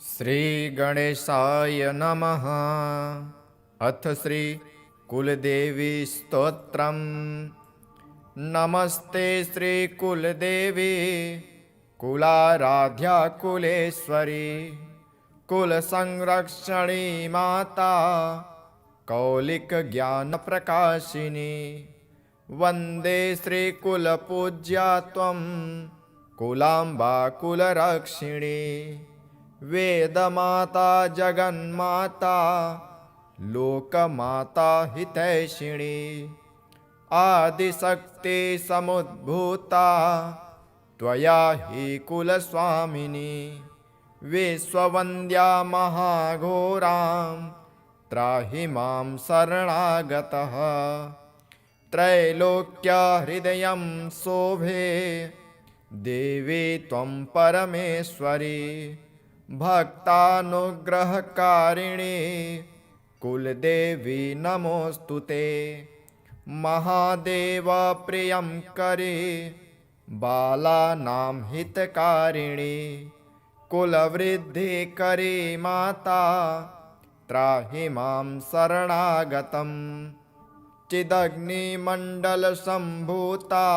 श्रीगणेशाय नमः। अथ श्री कुलदेवी स्तोत्रम्। नमस्ते श्रीकुलदेवी कुलाराध्या कुलेश्वरी कुलसंरक्षणी माता कौलिकज्ञानप्रकाशिनी। वन्दे श्रीकुलपूज्या त्वं कुलाम्बा कुलरक्षिणी। वेदमाता जगन्माता लोकमाता हितैषिणी। आदिशक्ति समुद्भूता त्वया हि कुलस्वामिनी। विश्ववन्द्या महाघोरां त्राहि मां शरणागतः। त्रैलोक्यहृदयं शोभे देवी त्वं परमेश्वरी। भक्तानुग्रहकारिणी कुलदेवी नमोऽस्तुते। महादेव प्रियं करे बालानां हितकारिणी। कुलवृद्धिकरी माता त्राहि मां शरणागतं। चिदग्निमण्डलसम्भूता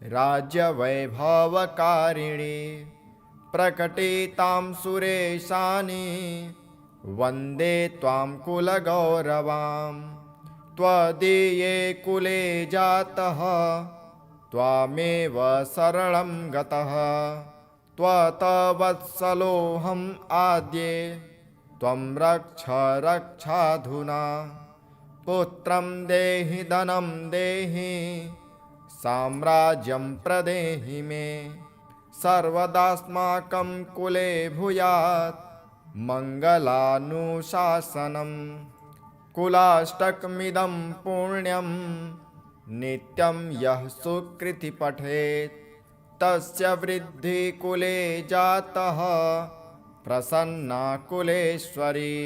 राज्यवैभवकारिणी। प्रकटितां सुरेशानि वन्दे त्वां कुलगौरवां। त्वदीये कुले जातः त्वामेव शरणं गतः। त्वत्वत्सलोऽहम् आद्ये त्वं रक्ष रक्षाधुना। पुत्रं देहि धनं देहि साम्राज्यं प्रदेहि मे। सर्वदास्माकं कुले भूयात् मङ्गलानुशासनम्। कुलाष्टकमिदं पुण्यं नित्यं यः सुकृति पठेत् तस्य वृद्धि कुले जातः प्रसन्ना कुलेश्वरी।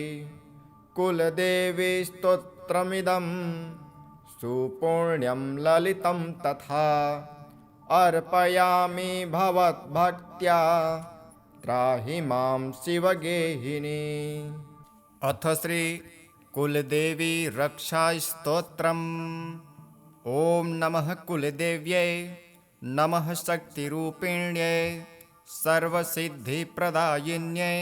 कुलदेवी स्तोत्रमिदं सुपुण्यं ललितं तथा। अर्पयामि भवद्भक्त्या त्राहि मां शिवगेहिनी। अथ श्री कुलदेवी रक्षा स्तोत्रम्। ॐ नमः कुलदेव्यै नमः शक्तिरूपिण्यै सर्वसिद्धिप्रदायिन्यै।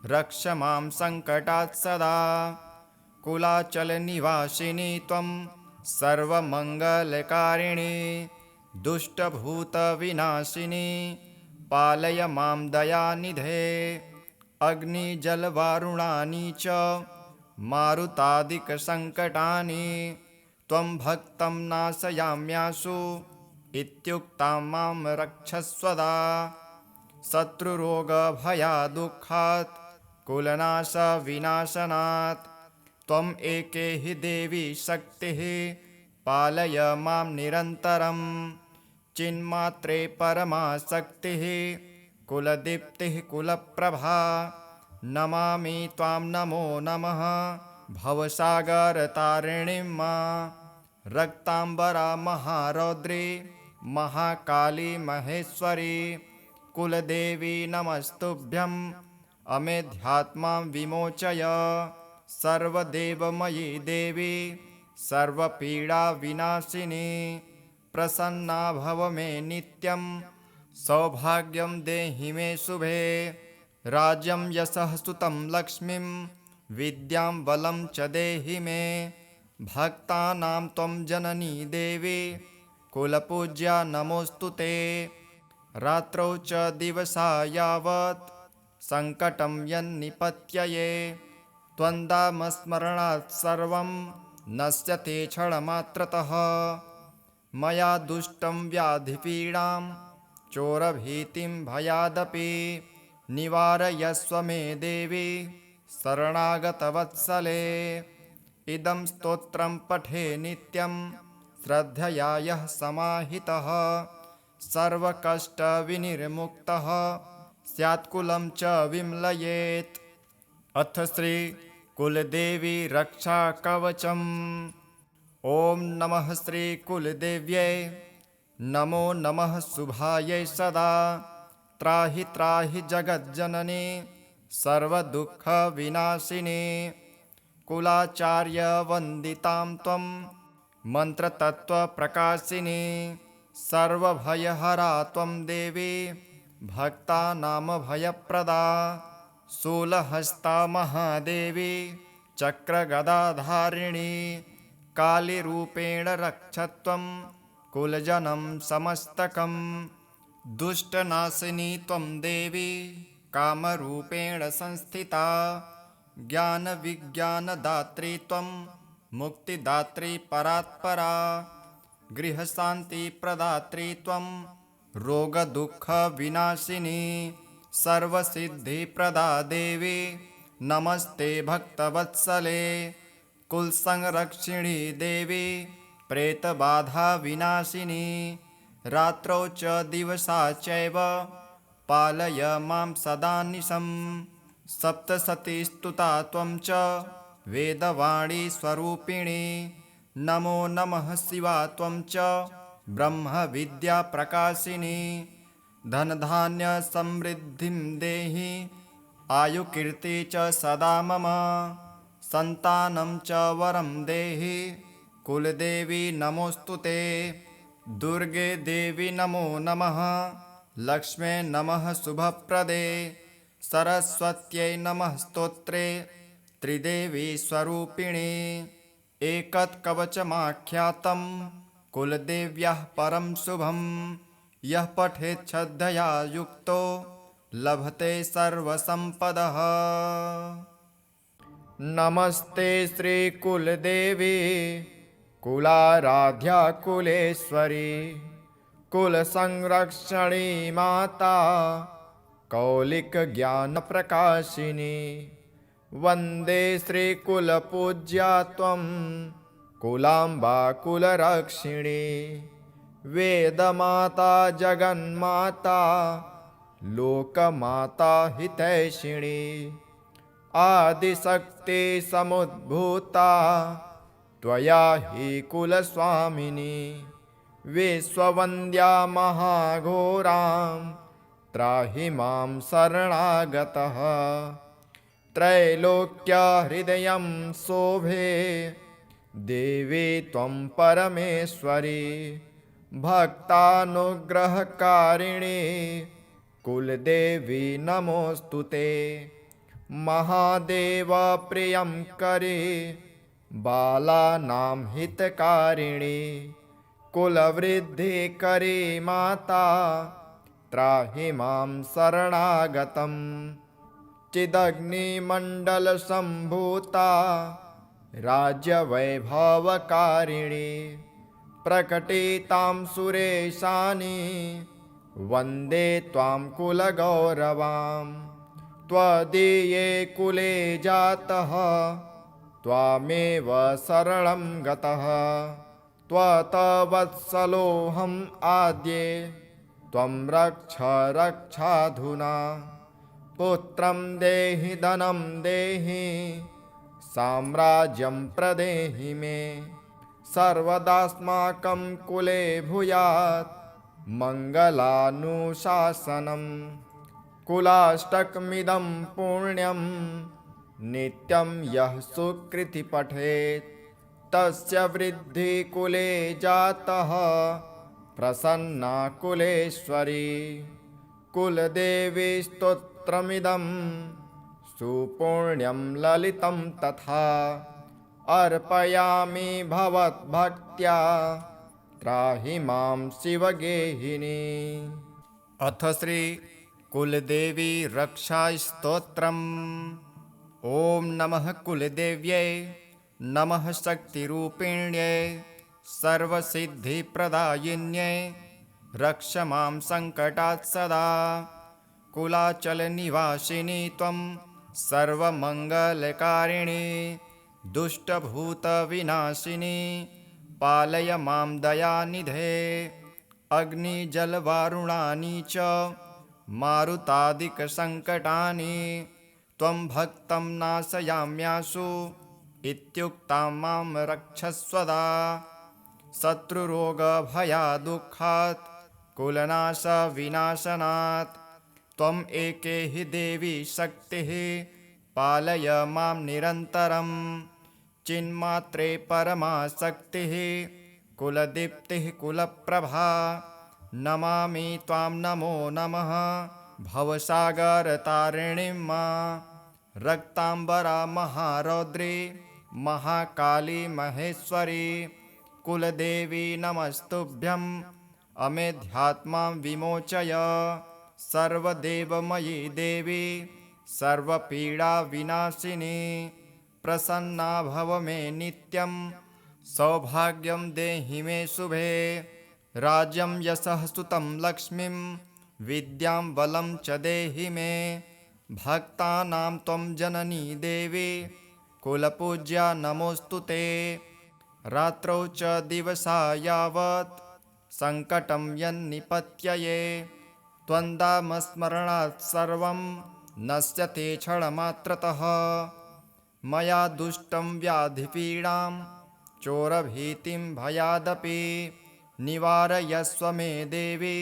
रक्ष मां सङ्कटात् सदा। कुलाचलनिवासिनी त्वं सर्वमङ्गलकारिणी। दुष्टभूतविनाशिनी पालय मां दयानिधे। अग्निजलवारुणानि च मारुतादिकसङ्कटानि त्वं भक्तं नाशयाम्याशु इत्युक्तां मां रक्षस्वदा। शत्रुरोगभयादुःखात् कुलनाशविनाशनात् त्वम् एके हि देवी शक्तिः पालय मां निरन्तरम्। चिन्मात्रे परमाशक्तिः कुलदीप्तिः कुलप्रभा। नमामि त्वां नमो नमः भवसागरतारिणीं मां। रक्ताम्बरा महारौद्री महाकाली महेश्वरी। कुलदेवी नमस्तुभ्यम् अमेध्यात्मां विमोचय। सर्वदेवमयी देवी सर्वपीडाविनाशिनी। प्रसन्ना भव मे नित्यं सौभाग्यं देहि मे शुभे। राज्यं यशः सुतं लक्ष्मीं विद्यां बलं च देहि मे। भक्तानां त्वं जननी देवी कुलपूज्या नमोऽस्तु ते। रात्रौ च दिवसा यावत् सङ्कटं यन्निपत्यये त्वन्नामस्मरणात् सर्वं नश्यते क्षणमात्रतः। मया दुष्टं व्याधिपीडां चोरभीतिं भयादपि निवारयस्व मे देवी शरणागतवत्सले। इदं स्तोत्रं पठे नित्यं श्रद्धया यः समाहितः सर्वकष्टविनिर्मुक्तः स्यात्कुलं च विम्लयेत्। अथ श्री कुलदेवी रक्षा कवचम्। ॐ नमः श्रीकुलदेव्यै नमो नमः शुभायै सदा। त्राहि त्राहि जगज्जननी सर्वदुःखविनाशिनी कुलाचार्यवन्दितां त्वं मन्त्रतत्त्वप्रकाशिनी सर्वभयहरा त्वं देवी भक्तानामभयप्रदा शूलहस्ता महादेवी चक्रगदाधारिणी कालीरूपेण रक्षत्वं कुलजनं समस्तकं दुष्टनाशिनी त्वं देवी कामरूपेण संस्थिता ज्ञानविज्ञानदात्री त्वं मुक्तिदात्री परात्परा गृहशान्तिप्रदात्री त्वं रोगदुःखविनाशिनी सर्वसिद्धिप्रदा देवी नमस्ते भक्तवत्सले कुलसंरक्षिणी देवी प्रेतबाधाविनाशिनी रात्रौ च दिवसा चैव पालय मां सदा निशम् सप्तशतीस्तुता त्वं च वेदवाणी स्वरूपिणी नमो नमः शिवा त्वं च ब्रह्मविद्याप्रकाशिनी धनधान्यसमृद्धिं देहि आयुकीर्ति च सदा मम सन्तानं च वरं देहि कुलदेवी नमोऽस्तु ते दुर्गे देवी नमो नमः लक्ष्मे नमः शुभप्रदे सरस्वत्यै नमः स्तोत्रे त्रिदेवी स्वरूपिणी एकत्कवचमाख्यातं कुलदेव्याः परं शुभं यः पठेत् श्रद्धया युक्तो लभते सर्वसम्पदः। नमस्ते श्रीकुलदेवी कुलाराध्या कुलेश्वरी कुलसंरक्षणी माता कौलिकज्ञानप्रकाशिनी वन्दे श्रीकुलपूज्या त्वं कुलाम्बा कुलरक्षिणी वेदमाता जगन्माता लोकमाता हितैषिणी आदिशक्ति समुद्भूता त्वया हि कुलस्वामिनी विश्ववन्द्या महाघोरां त्राहि मां शरणागतः त्रैलोक्यहृदयं शोभे देवी त्वं परमेश्वरी भक्तानुग्रहकारिणी कुलदेवी नमोऽस्तु ते महादेव प्रियं करे बालानां हितकारिणी कुलवृद्धिकरी माता त्राहि मां शरणागतम् चिदग्निमण्डलसम्भूता राज्यवैभवकारिणी प्रकटितां सुरेशानि वन्दे त्वां कुलगौरवां त्वदीये कुले जातः त्वामेव शरणं गतः त्वत्वत्सलोऽहम् आद्ये त्वं रक्ष रक्षाधुना पुत्रं देहि धनं देहि साम्राज्यं प्रदेहि मे सर्वदास्माकं कुले भूयात् मङ्गलानुशासनम् कुलाष्टकमिदं पुण्यं नित्यं यः सुकृति पठेत् तस्य वृद्धि कुले जातः प्रसन्ना कुलेश्वरी कुलदेवी स्तोत्रमिदं सुपुण्यं ललितं तथा अर्पयामि भवद्भक्त्या त्राहि मां शिवगेहिनी। अथ श्री कुलदेवी रक्षास्तोत्रम्। ॐ नमः कुलदेव्यै नमः शक्तिरूपिण्यै सर्वसिद्धिप्रदायिन्यै रक्ष मां सङ्कटात् सदा कुलाचलनिवासिनी त्वं सर्वमङ्गलकारिणी दुष्टभूतविनाशिनी पालय मां दयानिधे अग्निजलवारुणानि च मारुतादिकसङ्कटानि त्वं भक्तं नाशयाम्याशु इत्युक्तां मां रक्षस्वदा शत्रुरोगभयादुःखात् कुलनाशविनाशनात् त्वम् एके हि देवी शक्तिः पालय मां निरन्तरं चिन्मात्रे परमाशक्तिः कुलदीप्तिः कुलप्रभा नमामि त्वां नमो नमः भवसागरतारिणीं रक्ताम्बरा महारौद्री महाकाली महेश्वरी कुलदेवी नमस्तुभ्यं अमेध्यात्मां विमोचय सर्वदेवमयी देवी सर्वपीडाविनाशिनी प्रसन्ना भव मे नित्यं सौभाग्यं देहि मे शुभे राज्यं यशः सुतं लक्ष्मीं विद्यां बलं च देहि मे भक्तानां त्वं जननी देवी कुलपूज्या नमोऽस्तु ते रात्रौ च दिवसा यावत् सङ्कटं यन्निपत्यये त्वन्दामस्मरणात् सर्वं नश्यते क्षणमात्रतः मया दुष्टं व्याधिपीडां चोरभीतिं भयादपि निवारयस्व मे देवी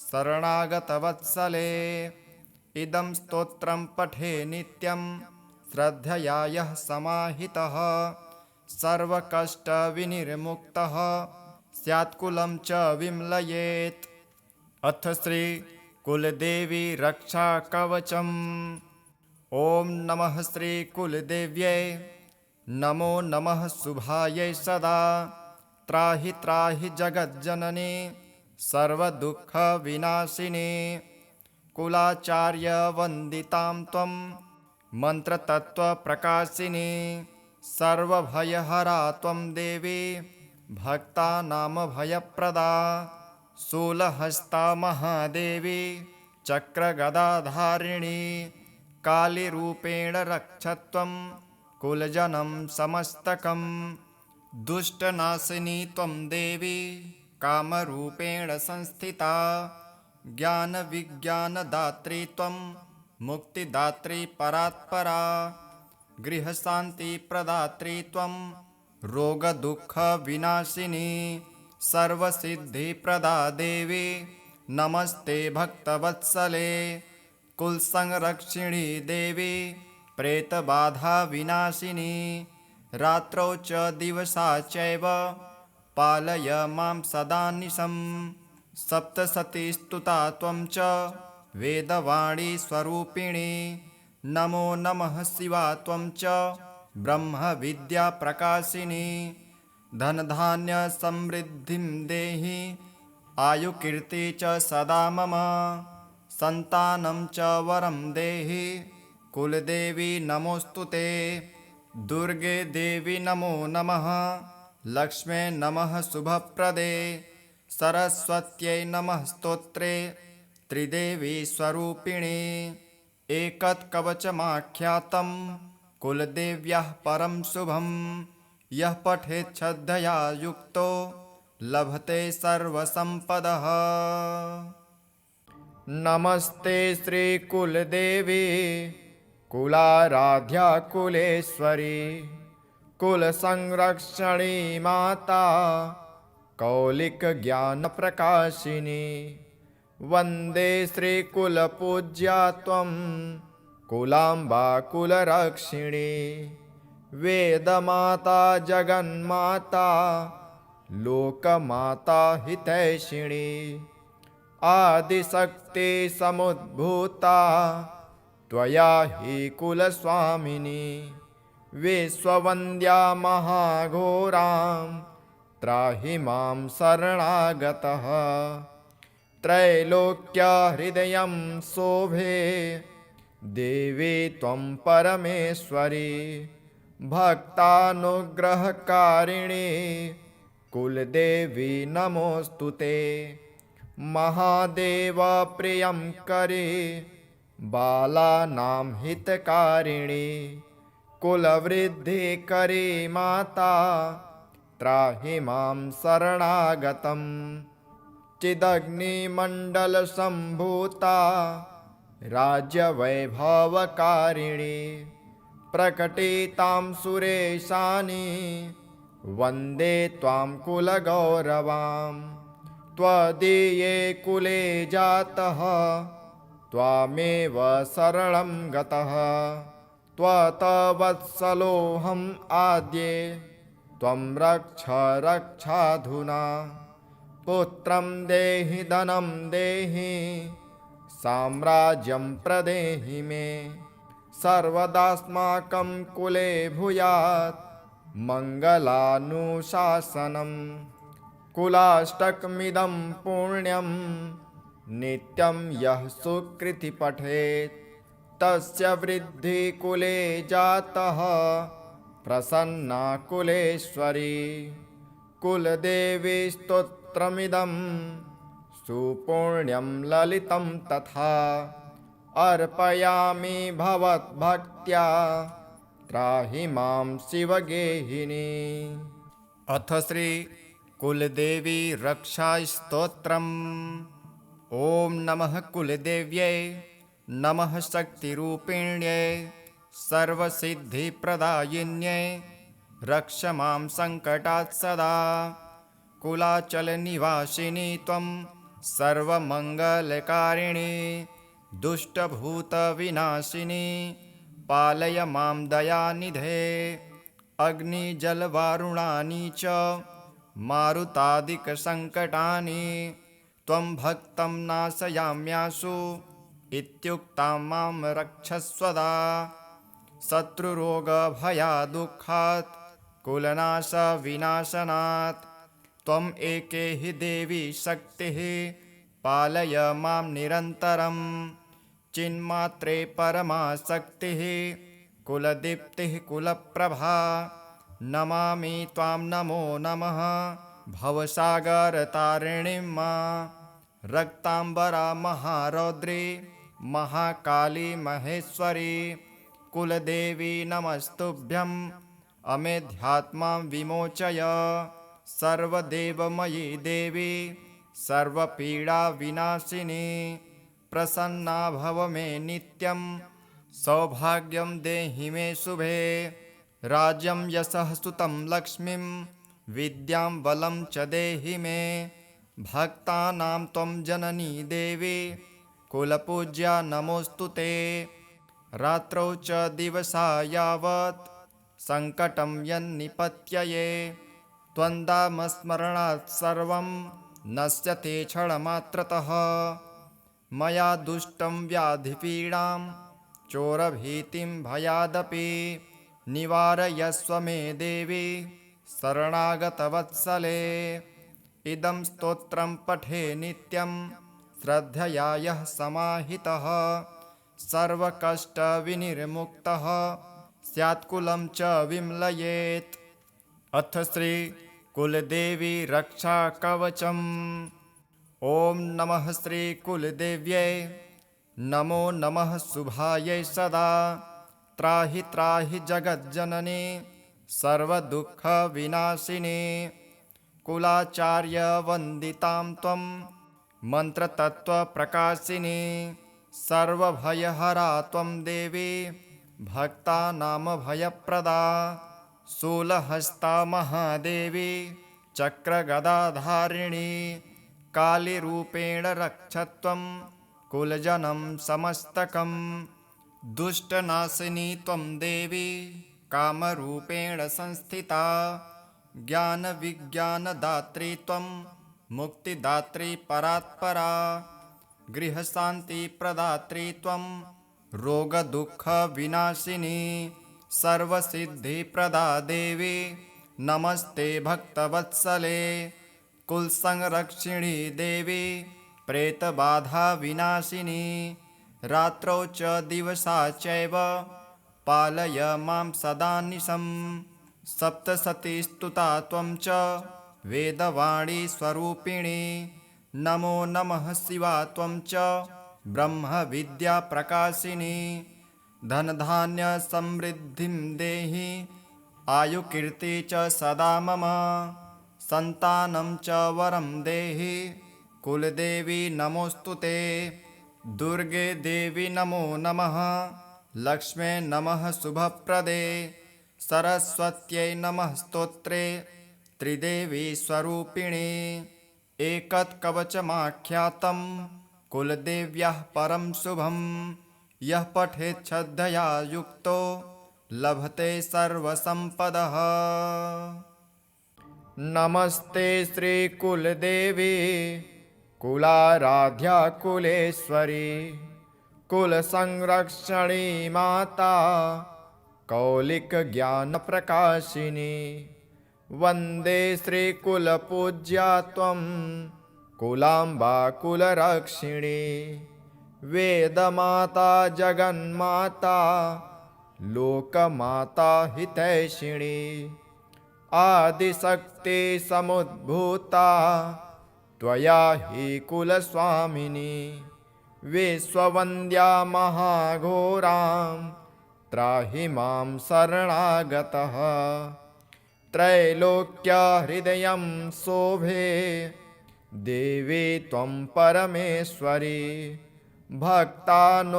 शरणागतवत्सले इदं स्तोत्रं पठे नित्यं श्रद्धया यः समाहितः सर्वकष्टविनिर्मुक्तः स्यात्कुलं च विम्लयेत् अथ श्री कुलदेवी रक्षाकवचम् ॐ नमः श्री कुलदेव्यै नमो नमः शुभायै सदा त्राहि त्राहि जगज्जननी सर्वदुःखविनाशिनी कुलाचार्यवन्दितां त्वं मन्त्रतत्त्वप्रकाशिनी सर्वभयहरा त्वं देवी भक्तानामभयप्रदा शूलहस्ता महादेवी चक्रगदाधारिणी कालीरूपेण रक्षत्वं कुलजनं समस्तकं दुष्टनाशिनी त्वं देवी कामरूपेण संस्थिता ज्ञानविज्ञानदात्री त्वं मुक्तिदात्री परात्परा गृहशान्तिप्रदात्री त्वं रोगदुःखविनाशिनी सर्वसिद्धिप्रदा देवी नमस्ते भक्तवत्सले कुलसंरक्षिणी देवी प्रेतबाधाविनाशिनी रात्रौ च दिवसा चैव पालय मां सदा निशम् सप्तशती स्तुता त्वं च वेदवाणी स्वरूपिणी नमो नमः शिवा त्वं च ब्रह्मविद्याप्रकाशिनी धनधान्यसमृद्धिं देहि आयुकीर्ति च सदा मम सन्तानं च वरं देहि कुलदेवी नमोऽस्तु ते दुर्गे देवी नमो नमः लक्ष्मे नमः शुभप्रदे सरस्वत्यै नमः स्तोत्रे त्रिदेवी स्वरूपिणी एकत्कवचमाख्यातं कुलदेव्याः परं शुभं यः पठेत् श्रद्धया युक्तो लभते सर्वसम्पदः। नमस्ते श्रीकुलदेवी कुलाराध्या कुलेश्वरी कुलसंरक्षणी माता कौलिकज्ञानप्रकाशिनी वन्दे श्रीकुलपूज्या त्वं कुलाम्बा कुलरक्षिणी वेदमाता जगन्माता लोकमाता हितैषिणी आदिशक्ति समुद्भूता त्वया हि कुलस्वामिनी विश्ववन्द्या महाघोरां त्राहि मां शरणागतः त्रैलोक्यहृदयं शोभे देवी त्वं परमेश्वरी भक्तानुग्रहकारिणी कुलदेवी नमोऽस्तु ते महादेव प्रियं करे बालानां हितकारिणी कुलवृद्धिकरी माता त्राहि मां शरणागतं चिदग्निमण्डलसम्भूता राज्यवैभवकारिणी प्रकटितां सुरेशानि वन्दे त्वां कुलगौरवां त्वदीये कुले जातः त्वामेव शरणं गतः त्वत्वत्सलोऽहम् आद्ये त्वं रक्ष रक्षाधुना पुत्रं देहि धनं देहि साम्राज्यं प्रदेहि मे सर्वदास्माकं कुले भूयात् मङ्गलानुशासनम् कुलाष्टकमिदं पुण्यं नित्यं यः सुकृति पठेत् तस्य वृद्धिः कुले जातः प्रसन्ना कुलेश्वरी कुलदेवी स्तोत्रमिदं सुपुण्यं ललितं तथा अर्पयामि भवद्भक्त्या त्राहि मां शिवगेहिनी। अथ श्री कुलदेवी रक्षा स्तोत्रम्। ॐ नमः कुलदेव्यै नमः शक्तिरूपिण्यै सर्वसिद्धिप्रदायिन्यै रक्ष मां सङ्कटात् सदा कुलाचलनिवासिनी त्वं सर्वमङ्गलकारिणी दुष्टभूतविनाशिनी पालय मां दयानिधे अग्निजलवारुणानि च मारुतादिकसङ्कटानि त्वं भक्तं नाशयाम्याशु इत्युक्तां मां रक्षस्वदा शत्रुरोगभयादुःखात् कुलनाशविनाशनात् त्वम् एके हि देवी शक्तिः पालय मां निरन्तरं चिन्मात्रे परमा शक्तिः कुलदीप्तिः कुलप्रभा नमामि त्वां नमो नमः भवसागरतारिणीं रक्ताम्बरा महारौद्री महाकाली महेश्वरी कुलदेवी नमस्तुभ्यं अमेध्यात्मां विमोचय सर्वदेवमयी देवी सर्वपीडाविनाशिनी प्रसन्ना भव मे नित्यं सौभाग्यं देहि मे शुभे राज्यं यशः सुतं लक्ष्मीं विद्यां बलं च देहि मे भक्तानां त्वं जननी देवी कुलपूज्या नमोऽस्तु ते रात्रौ च दिवसा यावत् सङ्कटं यन्निपत्यये त्वन्दामस्मरणात् सर्वं नश्यते क्षणमात्रतः मया दुष्टं व्याधिपीडां चोरभीतिं भयादपि निवारयस्व मे देवी शरणागतवत्सले इदं स्तोत्रं पठे नित्यं श्रद्धया यः समाहितः सर्वकष्टविनिर्मुक्तः स्यात्कुलं च विम्लयेत्। अथ श्री कुलदेवी रक्षा कवचम्। ॐ नमः श्री कुलदेव्यै नमो नमः शुभायै सदा त्राहि त्राहि जगज्जननी सर्वदुःखविनाशिनी कुलाचार्यवन्दितां त्वं मन्त्रतत्त्वप्रकाशिनी सर्वभयहरा त्वं देवी भक्तानामभयप्रदा शूलहस्ता महादेवी चक्रगदाधारिणी कालीरूपेण रक्षत्वं कुलजनं समस्तकं दुष्टनाशिनी त्वं देवी कामरूपेण संस्थिता ज्ञानविज्ञानदात्री त्वं मुक्तिदात्री परात्परा गृहशान्तिप्रदात्री त्वं रोगदुःखविनाशिनी सर्वसिद्धिप्रदा देवी नमस्ते भक्तवत्सले कुलसंरक्षिणी देवी प्रेतबाधाविनाशिनी रात्रौ च दिवसा चैव पालय मां सदा निशम् सप्तशती स्तुता त्वं च वेदवाणी स्वरूपिणी नमो नमः शिवा त्वं च ब्रह्मविद्याप्रकाशिनी धनधान्यसमृद्धिं देहि आयुकीर्ति च सदा मम सन्तानं च वरं देहि कुलदेवी नमोऽस्तु ते दुर्गे देवी नमो नमः लक्ष्मे नमः शुभप्रदे सरस्वत्यै नमः स्तोत्रे त्रिदेवी स्वरूपिणी एकत्कवचमाख्यातं कुलदेव्याः परं शुभं यः पठेत् श्रद्धया युक्तो लभते सर्वसम्पदः। नमस्ते श्रीकुलदेवी कुलाराध्या कुलेश्वरी कुलसंरक्षणी माता कौलिकज्ञानप्रकाशिनी वन्दे श्रीकुलपूज्या त्वं कुलाम्बा कुलरक्षिणी वेदमाता जगन्माता लोकमाता हितैषिणी आदिशक्ति समुद्भूता त्वया हि कुलस्वामिनी विश्ववन्द्या महाघोरां त्राहि मां शरणागतः त्रैलोक्यहृदयं शोभे देवी त्वं परमेश्वरी भक्तानुग्रहकारिणी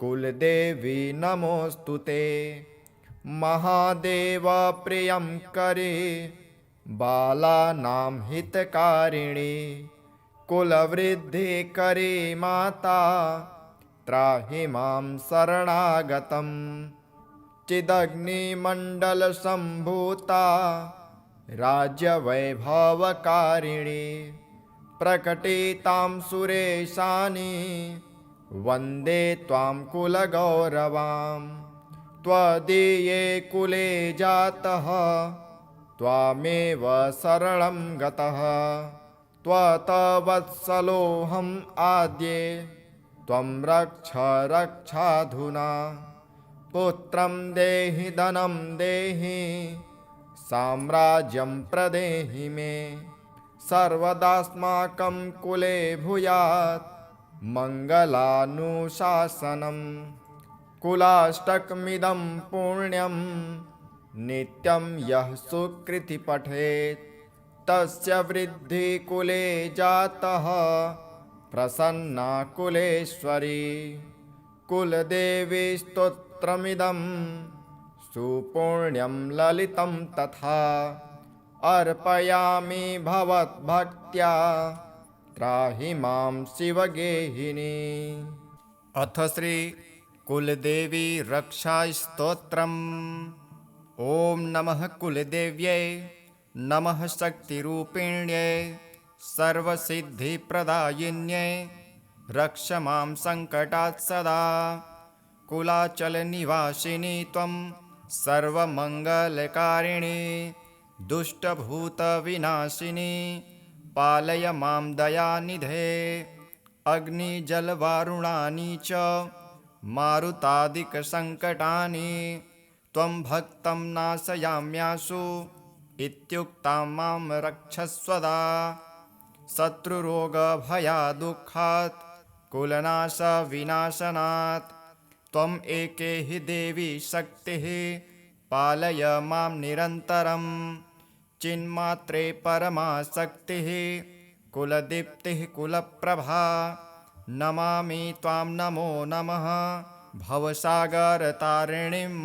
कुलदेवी नमोऽस्तु ते महादेव प्रियं करे बालानां हितकारिणी कुलवृद्धिकरी माता त्राहि मां शरणागतं चिदग्निमण्डलसम्भूता राज्यवैभवकारिणी प्रकटितां सुरेशानि वन्दे त्वां कुलगौरवां त्वदीये कुले जातः त्वामेव शरणं गतः त्वत्वत्सलोऽहम् आद्ये त्वं रक्ष रक्षाधुना पुत्रं देहि धनं देहि साम्राज्यं प्रदेहि मे सर्वदास्माकं कुले भूयात् मङ्गलानुशासनम् कुलाष्टकमिदं पुण्यं नित्यं यः सुकृति पठेत् तस्य वृद्धि कुले जातः प्रसन्ना कुलेश्वरी कुलदेवी स्तोत्रमिदं सुपुण्यं ललितं तथा अर्पयामि भवद्भक्त्या त्राहि मां शिवगेहिनी। अथ श्री कुलदेवी रक्षास्तोत्रम्। ॐ नमः कुलदेव्यै नमः शक्तिरूपिण्यै सर्वसिद्धिप्रदायिन्यै रक्ष मां सङ्कटात् सदा कुलाचलनिवासिनी त्वं सर्वमङ्गलकारिणी दुष्टभूतविनाशिनी पालय मां दयानिधे अग्निजलवारुणानि च मारुतादिकसङ्कटानि त्वं भक्तं नाशयाम्याशु इत्युक्तां मां रक्षस्वदा शत्रुरोगभयादुःखात् कुलनाशविनाशनात् त्वम् एके हि देवी शक्तिः पालय मां निरन्तरं चिन्मात्रे परमाशक्तिः कुलदीप्तिः कुलप्रभा नमामि त्वां नमो नमः भवसागरतारिणीं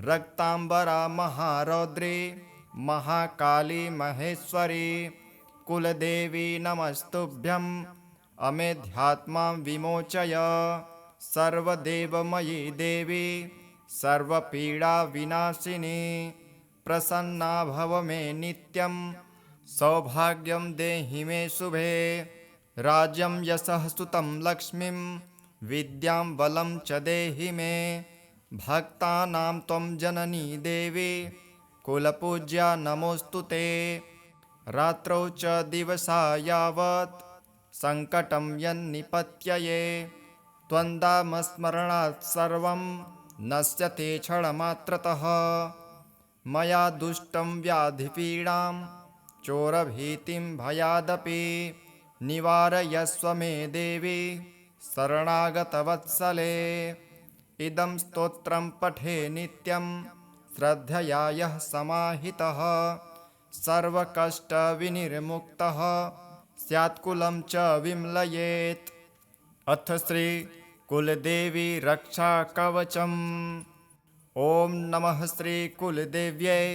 रक्ताम्बरा महारौद्री महाकाली महेश्वरी कुलदेवी नमस्तुभ्यं अमेध्यात्मां विमोचय सर्वदेवमयी देवी सर्वपीडाविनाशिनी प्रसन्ना भव मे नित्यं सौभाग्यं देहि मे शुभे राज्यं यशः सुतं लक्ष्मीं विद्यां बलं च देहि मे भक्तानां त्वं जननी देवी कुलपूज्या नमोऽस्तु ते रात्रौ च दिवसा यावत् सङ्कटं यन्निपत्यये त्वन्दामस्मरणात् सर्वं नश्यते क्षणमात्रतः मया दुष्टं व्याधिपीडां चोरभीतिं भयादपि निवारयस्व मे देवी शरणागतवत्सले इदं स्तोत्रं पठे नित्यं श्रद्धया यः समाहितः सर्वकष्टविनिर्मुक्तः स्यात्कुलं च विम्लयेत्। अथ श्री कुलदेवी रक्षाकवचम्। ॐ नमः श्री कुलदेव्यै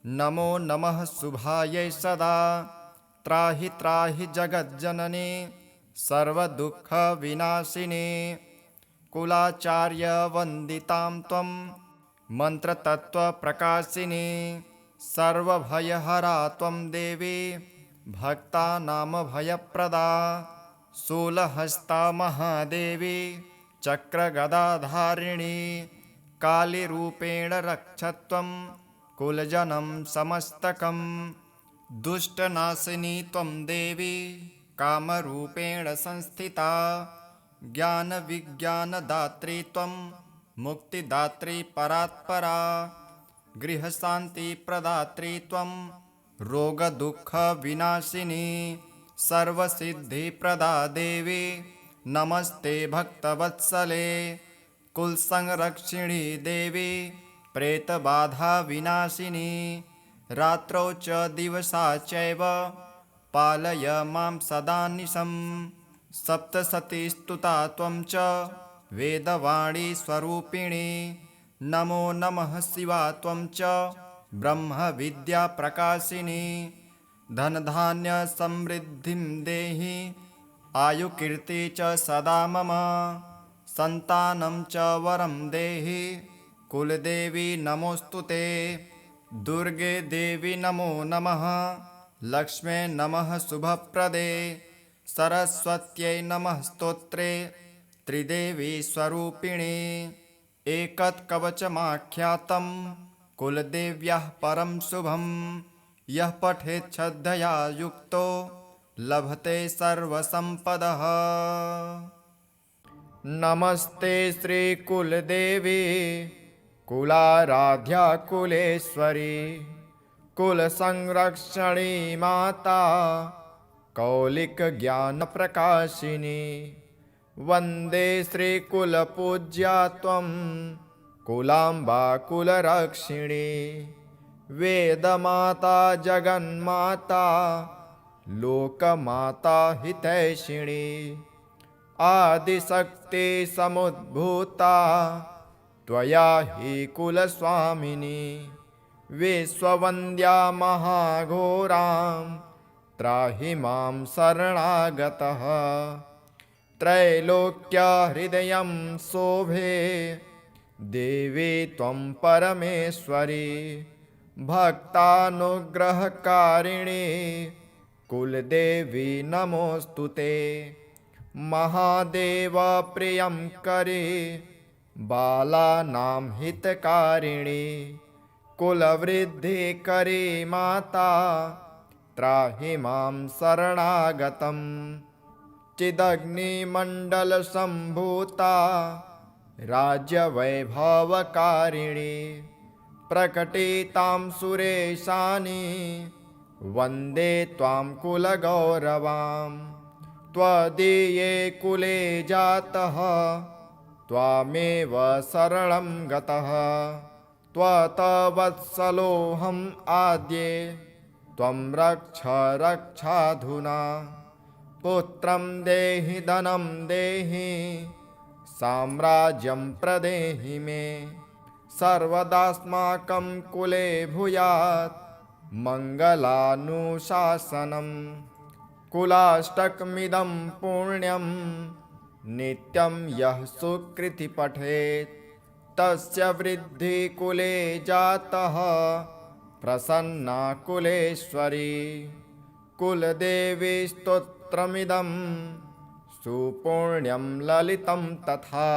नमो नमः शुभायै सदा त्राहि त्राहि जगज्जननी सर्वदुःखविनाशिनी कुलाचार्यवन्दितां त्वं मन्त्रतत्त्वप्रकाशिनी सर्वभयहरा त्वं देवी भक्तानामभयप्रदा शूलहस्ता महादेवी चक्रगदाधारिणी कालीरूपेण रक्षत्वं कुलजनं समस्तकं दुष्टनाशिनी त्वं देवी कामरूपेण संस्थिता ज्ञानविज्ञानदात्री त्वं मुक्तिदात्री परात्परा गृहशान्तिप्रदात्री त्वं रोगदुःखविनाशिनी सर्वसिद्धिप्रदा देवी नमस्ते भक्तवत्सले कुलसंरक्षिणी देवी प्रेतबाधाविनाशिनी रात्रौ च दिवसा चैव पालय मां सदा निशम् सप्तशतीस्तुता त्वं च वेदवाणी स्वरूपिणी नमो नमः शिवा त्वं च ब्रह्मविद्याप्रकाशिनी धनधान्यसमृद्धिं देहि आयुकीर्ति च सदा मम सन्तानं च वरं देहि कुलदेवी नमोऽस्तु ते दुर्गे देवी नमो नमः लक्ष्मे नमः शुभप्रदे सरस्वत्यै नमः स्तोत्रे त्रिदेवी स्वरूपिणी एकत्कवचमाख्यातं कुलदेव्याः परं शुभं यः पठेत् श्रद्धया युक्तो लभते सर्वसम्पदः। नमस्ते श्रीकुलदेवी कुलाराध्या कुलेश्वरी कुलसंरक्षणी माता कौलिकज्ञानप्रकाशिनी वन्दे श्रीकुलपूज्या त्वं कुलाम्बा कुलरक्षिणी वेदमाता जगन्माता लोकमाता हितैषिणी आदिशक्ति समुद्भूता त्वया हि कुलस्वामिनी विश्ववन्द्या महाघोरां त्राहि मां शरणागतः त्रैलोक्यहृदयं शोभे देवी त्वं परमेश्वरी भक्तानुग्रहकारिणी कुलदेवी नमोऽस्तु ते महादेव प्रियं करे बालानां हितकारिणी कुलवृद्धिकरी माता त्राहि मां शरणागतं चिदग्निमण्डलसम्भूता राज्यवैभवकारिणी प्रकटितां सुरेशानि वन्दे त्वां कुलगौरवां त्वदीये कुले जातः त्वामेव शरणं गतः त्वत्वत्सलोऽहम् आद्ये त्वं रक्ष रक्षाधुना पुत्रं देहि धनं देहि साम्राज्यं प्रदेहि मे सर्वदास्माकं कुले भूयात् मङ्गलानुशासनम् कुलाष्टकमिदं पुण्यं नित्यं यः सुकृति पठेत् तस्य वृद्धि कुले जातः प्रसन्ना कुलेश्वरी कुलदेवी स्तोत्रमिदं सुपुण्यं ललितं तथा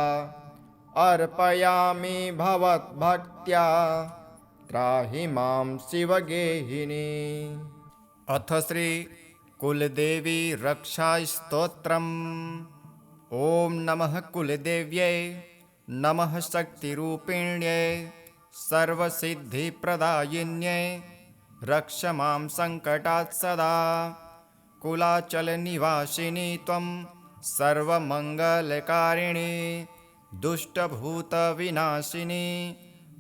अर्पयामि भवद्भक्त्या त्राहि मां शिवगेहिनी। अथ श्री कुलदेवी रक्षास्तोत्रम्। ॐ नमः कुलदेव्यै नमः शक्तिरूपिण्यै सर्वसिद्धिप्रदायिन्यै रक्ष मां सङ्कटात् सदा कुलाचलनिवासिनी त्वं सर्वमङ्गलकारिणी दुष्टभूतविनाशिनी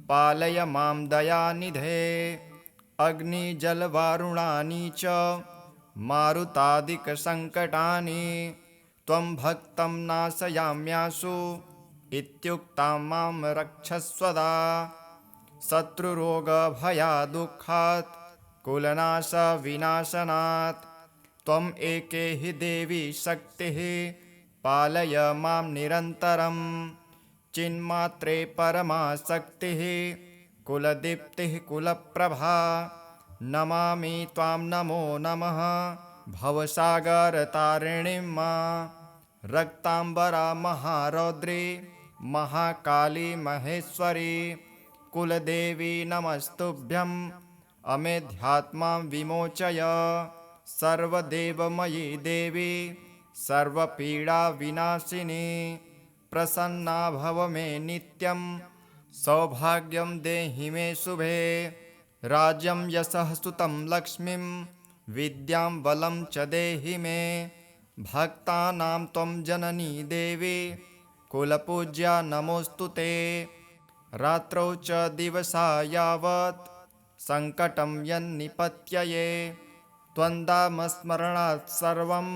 पालय मां दयानिधे अग्निजलवारुणानि च मारुतादिकसङ्कटानि त्वं भक्तं नाशयाम्याशु इत्युक्तां मां रक्षस्वदा शत्रुरोगभयादुःखात् कुलनाशविनाशनात् त्वम् एके हि देवी शक्तिः पालय मां निरन्तरं चिन्मात्रे परमा शक्तिः कुलदीप्तिः कुलप्रभा नमामि त्वां नमो नमः भवसागरतारिणीं रक्ताम्बरा महारौद्री महाकाली महेश्वरी कुलदेवी नमस्तुभ्यं अमेध्यात्मां विमोचय सर्वदेवमयी देवी सर्वपीडाविनाशिनी प्रसन्ना भव मे नित्यं सौभाग्यं देहि मे शुभे राज्यं यशः सुतं लक्ष्मीं विद्यां बलं च देहि मे भक्तानां त्वं जननी देवी कुलपूज्या नमोऽस्तु ते रात्रौ च दिवसा यावत् सङ्कटं यन्निपत्यये त्वन्दामस्मरणात् सर्वं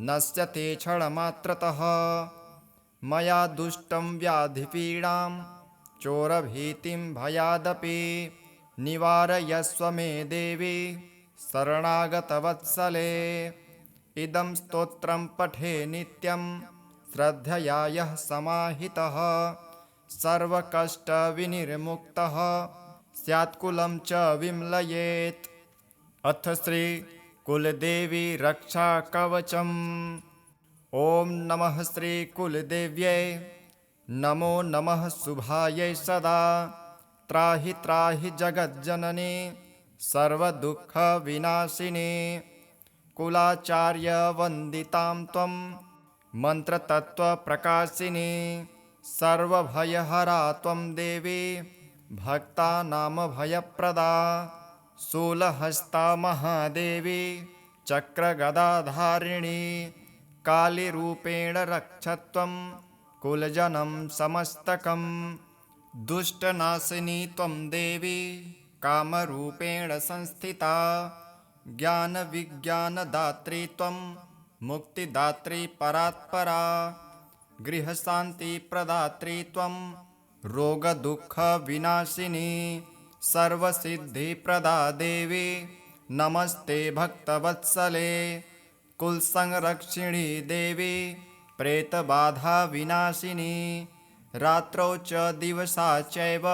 नश्यते क्षणमात्रतः मया दुष्टं व्याधिपीडां चोरभीतिं भयादपि निवारयस्व मे देवी शरणागतवत्सले इदं स्तोत्रं पठे नित्यं श्रद्धया यः समाहितः सर्वकष्टविनिर्मुक्तः स्यात्कुलं च विम्लयेत् अथ श्री कुलदेवी रक्षाकवचम् ॐ नमः श्री कुलदेव्यै नमो नमः शुभायै सदा त्राहि त्राहि जगज्जननी सर्वदुःखविनाशिनी कुलाचार्यवन्दितां त्वं मन्त्रतत्त्वप्रकाशिनी सर्वभयहरा त्वं देवी भक्तानामभयप्रदा शूलहस्ता महादेवी चक्रगदाधारिणी कालीरूपेण रक्षत्वं कुलजनं समस्तकं दुष्टनाशिनी त्वं देवी कामरूपेण संस्थिता ज्ञानविज्ञानदात्री त्वं मुक्तिदात्री परात्परा गृहशान्तिप्रदात्री त्वं रोगदुःखविनाशिनी सर्वसिद्धिप्रदा देवी नमस्ते भक्तवत्सले कुलसंरक्षिणी देवी प्रेतबाधाविनाशिनी रात्रौ च दिवसा चैव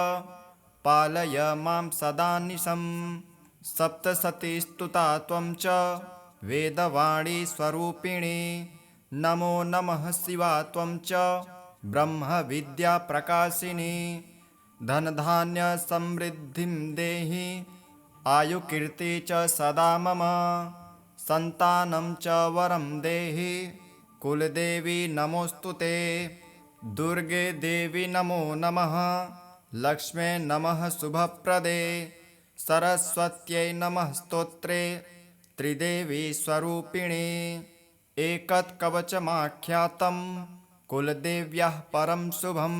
पालय मां सदानिशं सप्तशती स्तुता त्वं च वेदवाणी स्वरूपिणी नमो नमः शिवा त्वं च ब्रह्मविद्याप्रकाशिनी धनधान्यसमृद्धिं देहि आयुकीर्ति च सदा मम सन्तानं च वरं देहि कुलदेवी नमोऽस्तु ते दुर्गे देवी नमो नमः लक्ष्मे नमः शुभप्रदे सरस्वत्यै नमः स्तोत्रे त्रिदेवी स्वरूपिणी एकत्कवचमाख्यातं कुलदेव्याः परं शुभं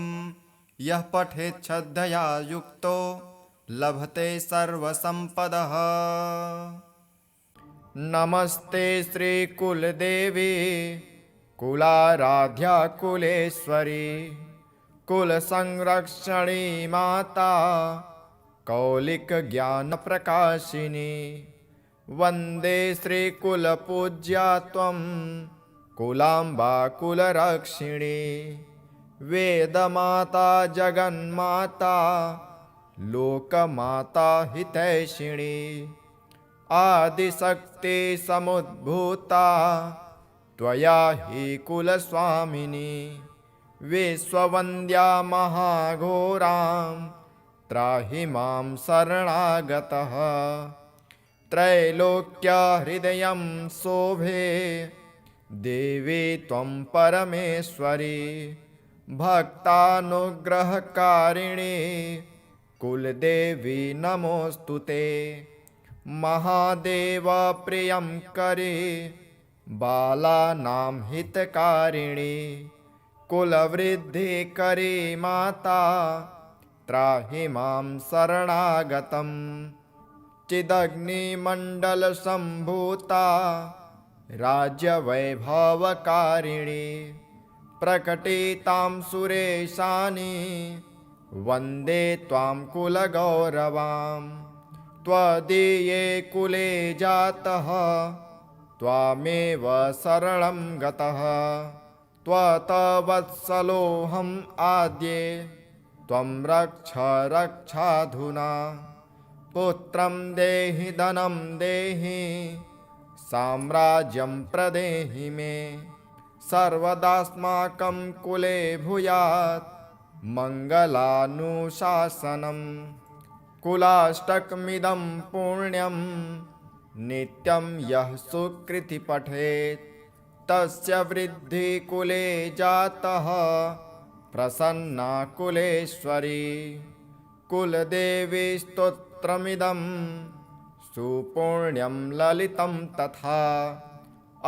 यः पठेत् श्रद्धया युक्तो लभते सर्वसम्पदः। नमस्ते श्रीकुलदेवी कुलाराध्या कुलेश्वरी कुलसंरक्षणी माता कौलिकज्ञानप्रकाशिनी वन्दे श्रीकुलपूज्या त्वं कुलाम्बा कुलरक्षिणी वेदमाता जगन्माता लोकमाता हितैषिणी आदिशक्ति समुद्भूता त्वया हि कुलस्वामिनी विश्ववन्द्या महाघोरां त्राहि मां शरणागतः त्रैलोक्यहृदयं शोभे देवी त्वं परमेश्वरी भक्तानुग्रहकारिणी कुलदेवी नमोऽस्तु ते महादेव प्रियं करे बालानां हितकारिणी कुलवृद्धिकरी माता त्राहि मां शरणागतं चिदग्निमण्डलसम्भूता राज्यवैभवकारिणी प्रकटितां सुरेशानि वन्दे त्वां कुलगौरवां त्वदीये कुले जातः त्वामेव शरणं गतः त्वत्वत्सलोऽहम् आद्ये त्वं रक्ष रक्षाधुना पुत्रं देहि धनं देहि साम्राज्यं प्रदेहि मे सर्वदास्माकं कुले भूयात् मङ्गलानुशासनम् कुलाष्टकमिदं पुण्यं नित्यं यः सुकृति पठेत् तस्य वृद्धिः कुले जातः प्रसन्ना कुलेश्वरी कुलदेवी स्तोत्रमिदं सुपुण्यं ललितं तथा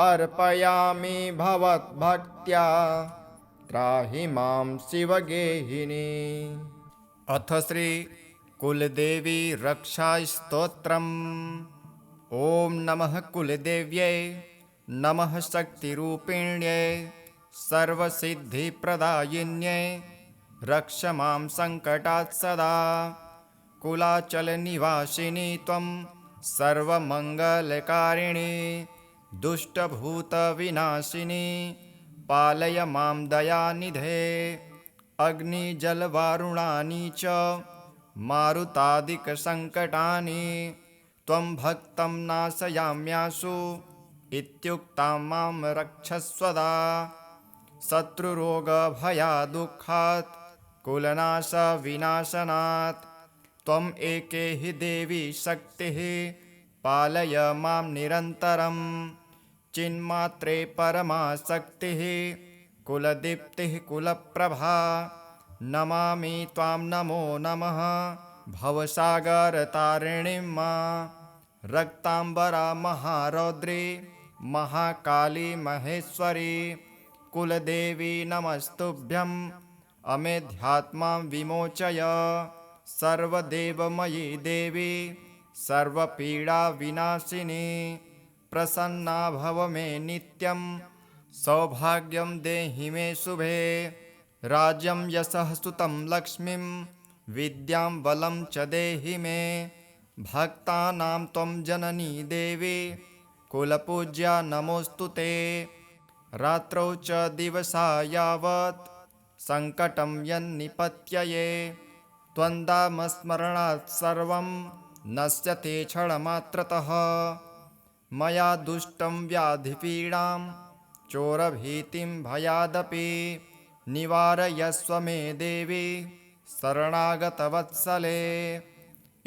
अर्पयामि भवद्भक्त्या त्राहि मां शिवगेहिनी। अथ श्री कुलदेवी रक्षा स्तोत्रम्। ॐ नमः कुलदेव्यै नमः शक्तिरूपिण्यै सर्वसिद्धिप्रदायिन्यै रक्ष मां सङ्कटात् सदा कुलाचलनिवासिनी त्वं सर्वमङ्गलकारिणी दुष्टभूतविनाशिनी पालय मां दयानिधे अग्निजलवारुणानि च मारुतादिकसङ्कटानि त्वं भक्तं नाशयाम्याशु इत्युक्तां मां रक्षस्वदा शत्रुरोगभयादुःखात् कुलनाशविनाशनात् त्वम् एके हि देवी शक्तिः पालय मां निरन्तरं चिन्मात्रे परमा शक्तिः कुलदीप्तिः कुलप्रभा नमामि त्वां नमो नमः भवसागरतारिणीं रक्ताम्बरा महारौद्री महाकाली महेश्वरी कुलदेवी नमस्तुभ्यं अमेध्यात्मां विमोचय सर्वदेवमयी देवी सर्वपीडाविनाशिनी प्रसन्ना भव मे नित्यं सौभाग्यं देहि मे शुभे राज्यं यशः सुतं लक्ष्मीं विद्यां बलं च देहि मे भक्तानां त्वं जननी देवी कुलपूज्या नमोऽस्तु ते रात्रौ च दिवसा यावत् सङ्कटं यन्निपत्यये त्वन्दामस्मरणात् सर्वं नश्यते क्षणमात्रतः मया दुष्टं व्याधिपीडां चोरभीतिं भयादपि निवारयस्व मे देवी शरणागतवत्सले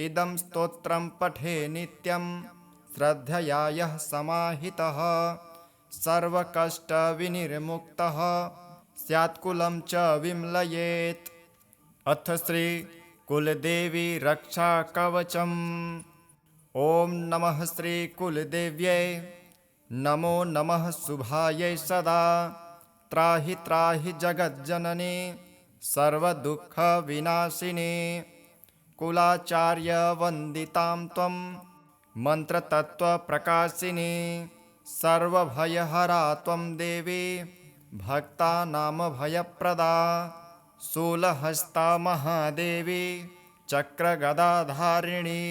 इदं स्तोत्रं पठे नित्यं श्रद्धया यः समाहितः सर्वकष्टविनिर्मुक्तः स्यात्कुलं च विम्लयेत्। अथ श्री कुलदेवी रक्षा कवचम्। ॐ नमः श्री कुलदेव्यै नमो नमः शुभायै सदा त्राहि त्राहि जगज्जननी सर्वदुःखविनाशिनी कुलाचार्यवन्दितां त्वं मन्त्रतत्त्वप्रकाशिनी सर्वभयहरा त्वं देवी भक्तानामभयप्रदा शूलहस्ता महादेवी चक्रगदाधारिणी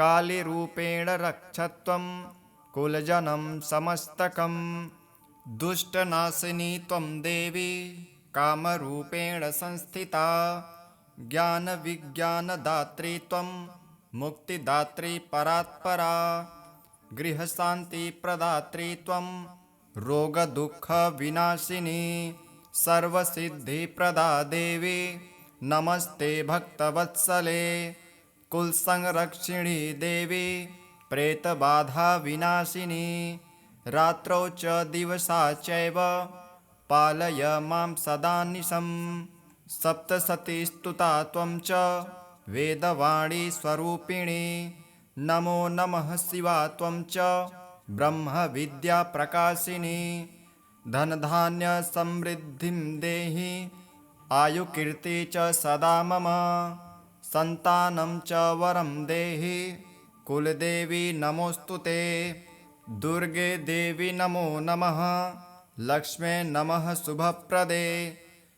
कालीरूपेण रक्षत्वं कुलजनं समस्तकं दुष्टनाशिनी त्वं देवी कामरूपेण संस्थिता ज्ञानविज्ञानदात्री त्वं मुक्तिदात्री परात्परा गृहशान्तिप्रदात्री त्वं रोगदुःखविनाशिनी सर्वसिद्धिप्रदा देवी नमस्ते भक्तवत्सले कुलसंरक्षिणी देवी प्रेतबाधाविनाशिनी रात्रौ च दिवसा चैव पालय मां सदा निशम् सप्तशती स्तुता त्वं च वेदवाणी स्वरूपिणी नमो नमः शिवा त्वं च ब्रह्मविद्याप्रकाशिनी धनधान्यसमृद्धिं देहि आयुकीर्ति च सदा मम सन्तानं च वरं देहि कुलदेवी नमोऽस्तु ते दुर्गे देवी नमो नमः लक्ष्मे नमः शुभप्रदे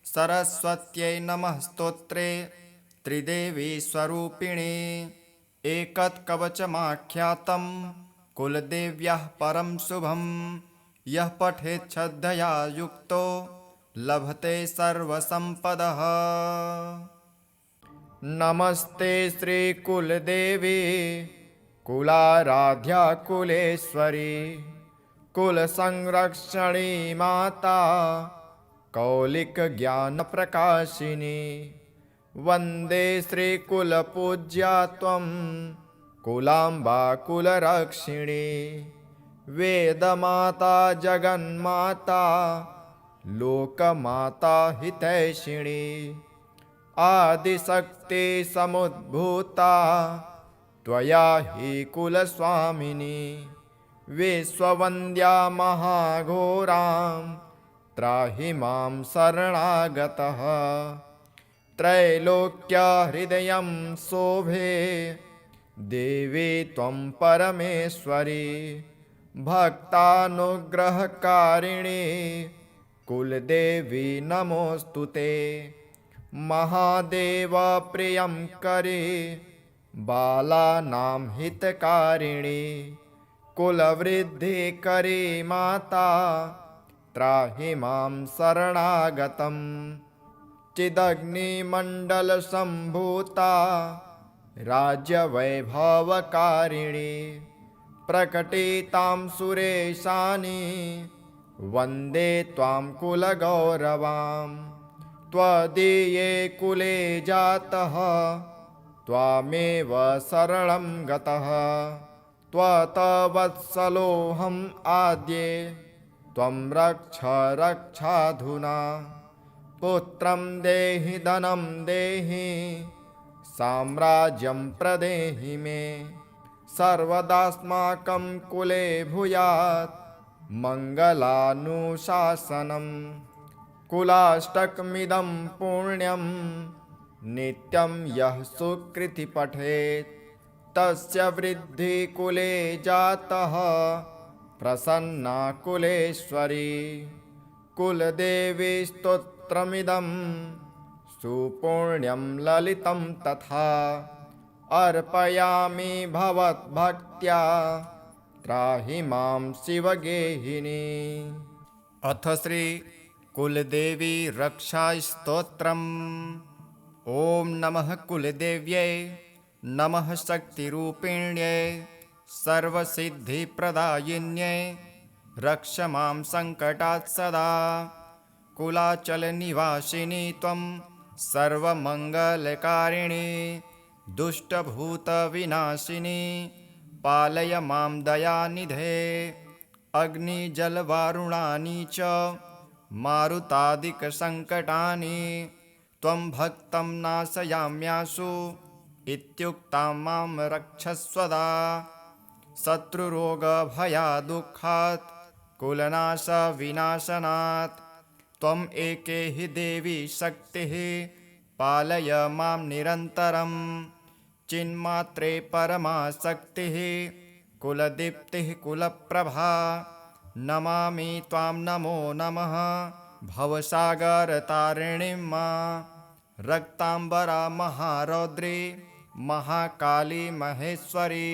सरस्वत्यै नमः स्तोत्रे त्रिदेवी स्वरूपिणी एकत्कवचमाख्यातं कुलदेव्याः परं शुभं यः पठेत् श्रद्धया युक्तो लभते सर्वसम्पदः। नमस्ते श्रीकुलदेवी कुलाराध्या कुलेश्वरी कुलसंरक्षणी माता कौलिकज्ञानप्रकाशिनी वन्दे श्रीकुलपूज्या त्वं कुलाम्बा कुलरक्षिणी वेदमाता जगन्माता लोकमाता हितैषिणी आदिशक्ति समुद्भूता त्वया हि कुलस्वामिनी विश्ववन्द्या महाघोरां त्राहि मां शरणागतः त्रैलोक्यहृदयं शोभे देवी त्वं परमेश्वरी भक्तानुग्रहकारिणी कुलदेवी नमोऽस्तु ते महादेव प्रियं करे बालानां हितकारिणी कुलवृद्धिकरी माता त्राहि मां शरणागतं चिदग्निमण्डलसम्भूता राज्यवैभवकारिणी प्रकटितां सुरेशानि वन्दे त्वां कुलगौरवां त्वदीये कुले जातः त्वामेव शरणं गतः त्वत्वत्सलोऽहम् आद्ये त्वं रक्ष रक्षाधुना पुत्रं देहि धनं देहि साम्राज्यं प्रदेहि मे सर्वदास्माकं कुले भूयात् मङ्गलानुशासनम् कुलाष्टकमिदं पुण्यं नित्यं यः सुकृति पठेत् तस्य वृद्धि कुले जातः प्रसन्ना कुलेश्वरी कुलदेवी स्तोत्रमिदं सुपुण्यं ललितं तथा अर्पयामि भवद्भक्त्या त्राहि मां शिवगेहिनी। अथ श्री कुलदेवी रक्षास्तोत्रम्। ॐ नमः कुलदेव्यै नमः शक्तिरूपिण्यै सर्वसिद्धिप्रदायिन्यै रक्ष मां सङ्कटात् सदा कुलाचलनिवासिनी त्वं सर्वमङ्गलकारिणी दुष्टभूतविनाशिनी पालय मां दयानिधे अग्निजलवारुणानि च मारुतादिकसङ्कटानि त्वं भक्तं नाशयाम्याशु इत्युक्तां मां रक्षस्वदा शत्रुरोगभयादुःखात् कुलनाशविनाशनात् त्वम् एके हि देवी शक्तिः पालय मां निरन्तरं चिन्मात्रे परमाशक्तिः कुलदीप्तिः कुलप्रभा नमामि त्वां नमो नमः भवसागरतारिणीं मां रक्ताम्बरा महारौद्री महाकाली महेश्वरी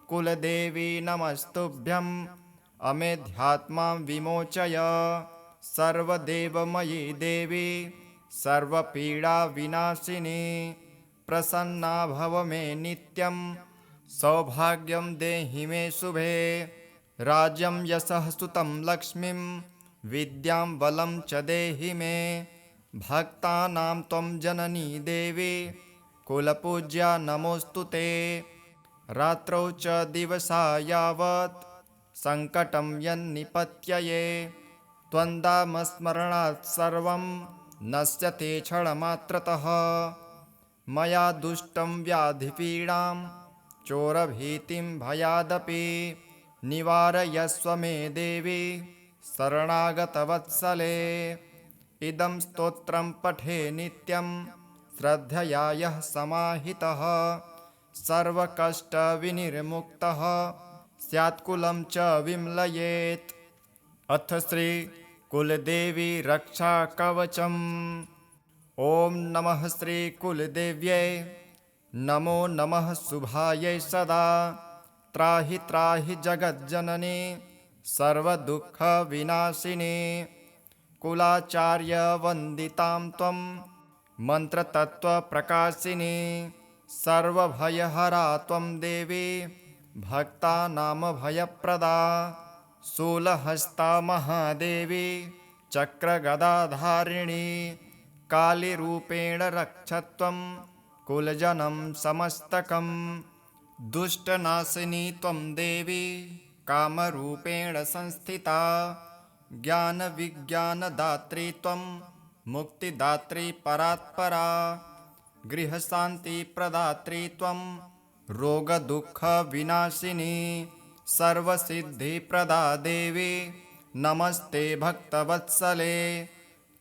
कुलदेवी नमस्तुभ्यं अमेध्यात्मां विमोचय सर्वदेवमयी देवी सर्वपीडाविनाशिनी प्रसन्ना भव मे नित्यं सौभाग्यं देहि मे शुभे राज्यं यशः सुतं लक्ष्मीं विद्यां बलं च देहि मे भक्तानां त्वं जननी देवी कुलपूज्या नमोऽस्तु ते रात्रौ च दिवसा यावत् सङ्कटं यन्निपत्यये त्वन्दामस्मरणात् सर्वं नश्यते क्षणमात्रतः मया दुष्टं व्याधिपीडां चोरभीतिं भयादपि निवारयस्व मे देवी शरणागतवत्सले इदं स्तोत्रं पठे नित्यं श्रद्धया यः समाहितः सर्वकष्टविनिर्मुक्तः स्यात्कुलं च विम्लयेत्। अथ श्री कुलदेवी रक्षाकवचम्। ॐ नमः श्री कुलदेव्यै नमो नमः शुभायै सदा त्राहि त्राहि जगज्जननी सर्वदुःखविनाशिनी कुलाचार्यवन्दितां त्वं मन्त्रतत्त्वप्रकाशिनी सर्वभयहरा त्वं देवी भक्तानामभयप्रदा शूलहस्ता महादेवी चक्रगदाधारिणी कालीरूपेण रक्षत्वं कुलजनं समस्तकं दुष्टनाशिनी त्वं देवी कामरूपेण संस्थिता ज्ञानविज्ञानदात्री त्वं मुक्तिदात्री परात्परा गृहशान्तिप्रदात्री त्वं रोगदुःखविनाशिनी सर्वसिद्धिप्रदा देवी नमस्ते भक्तवत्सले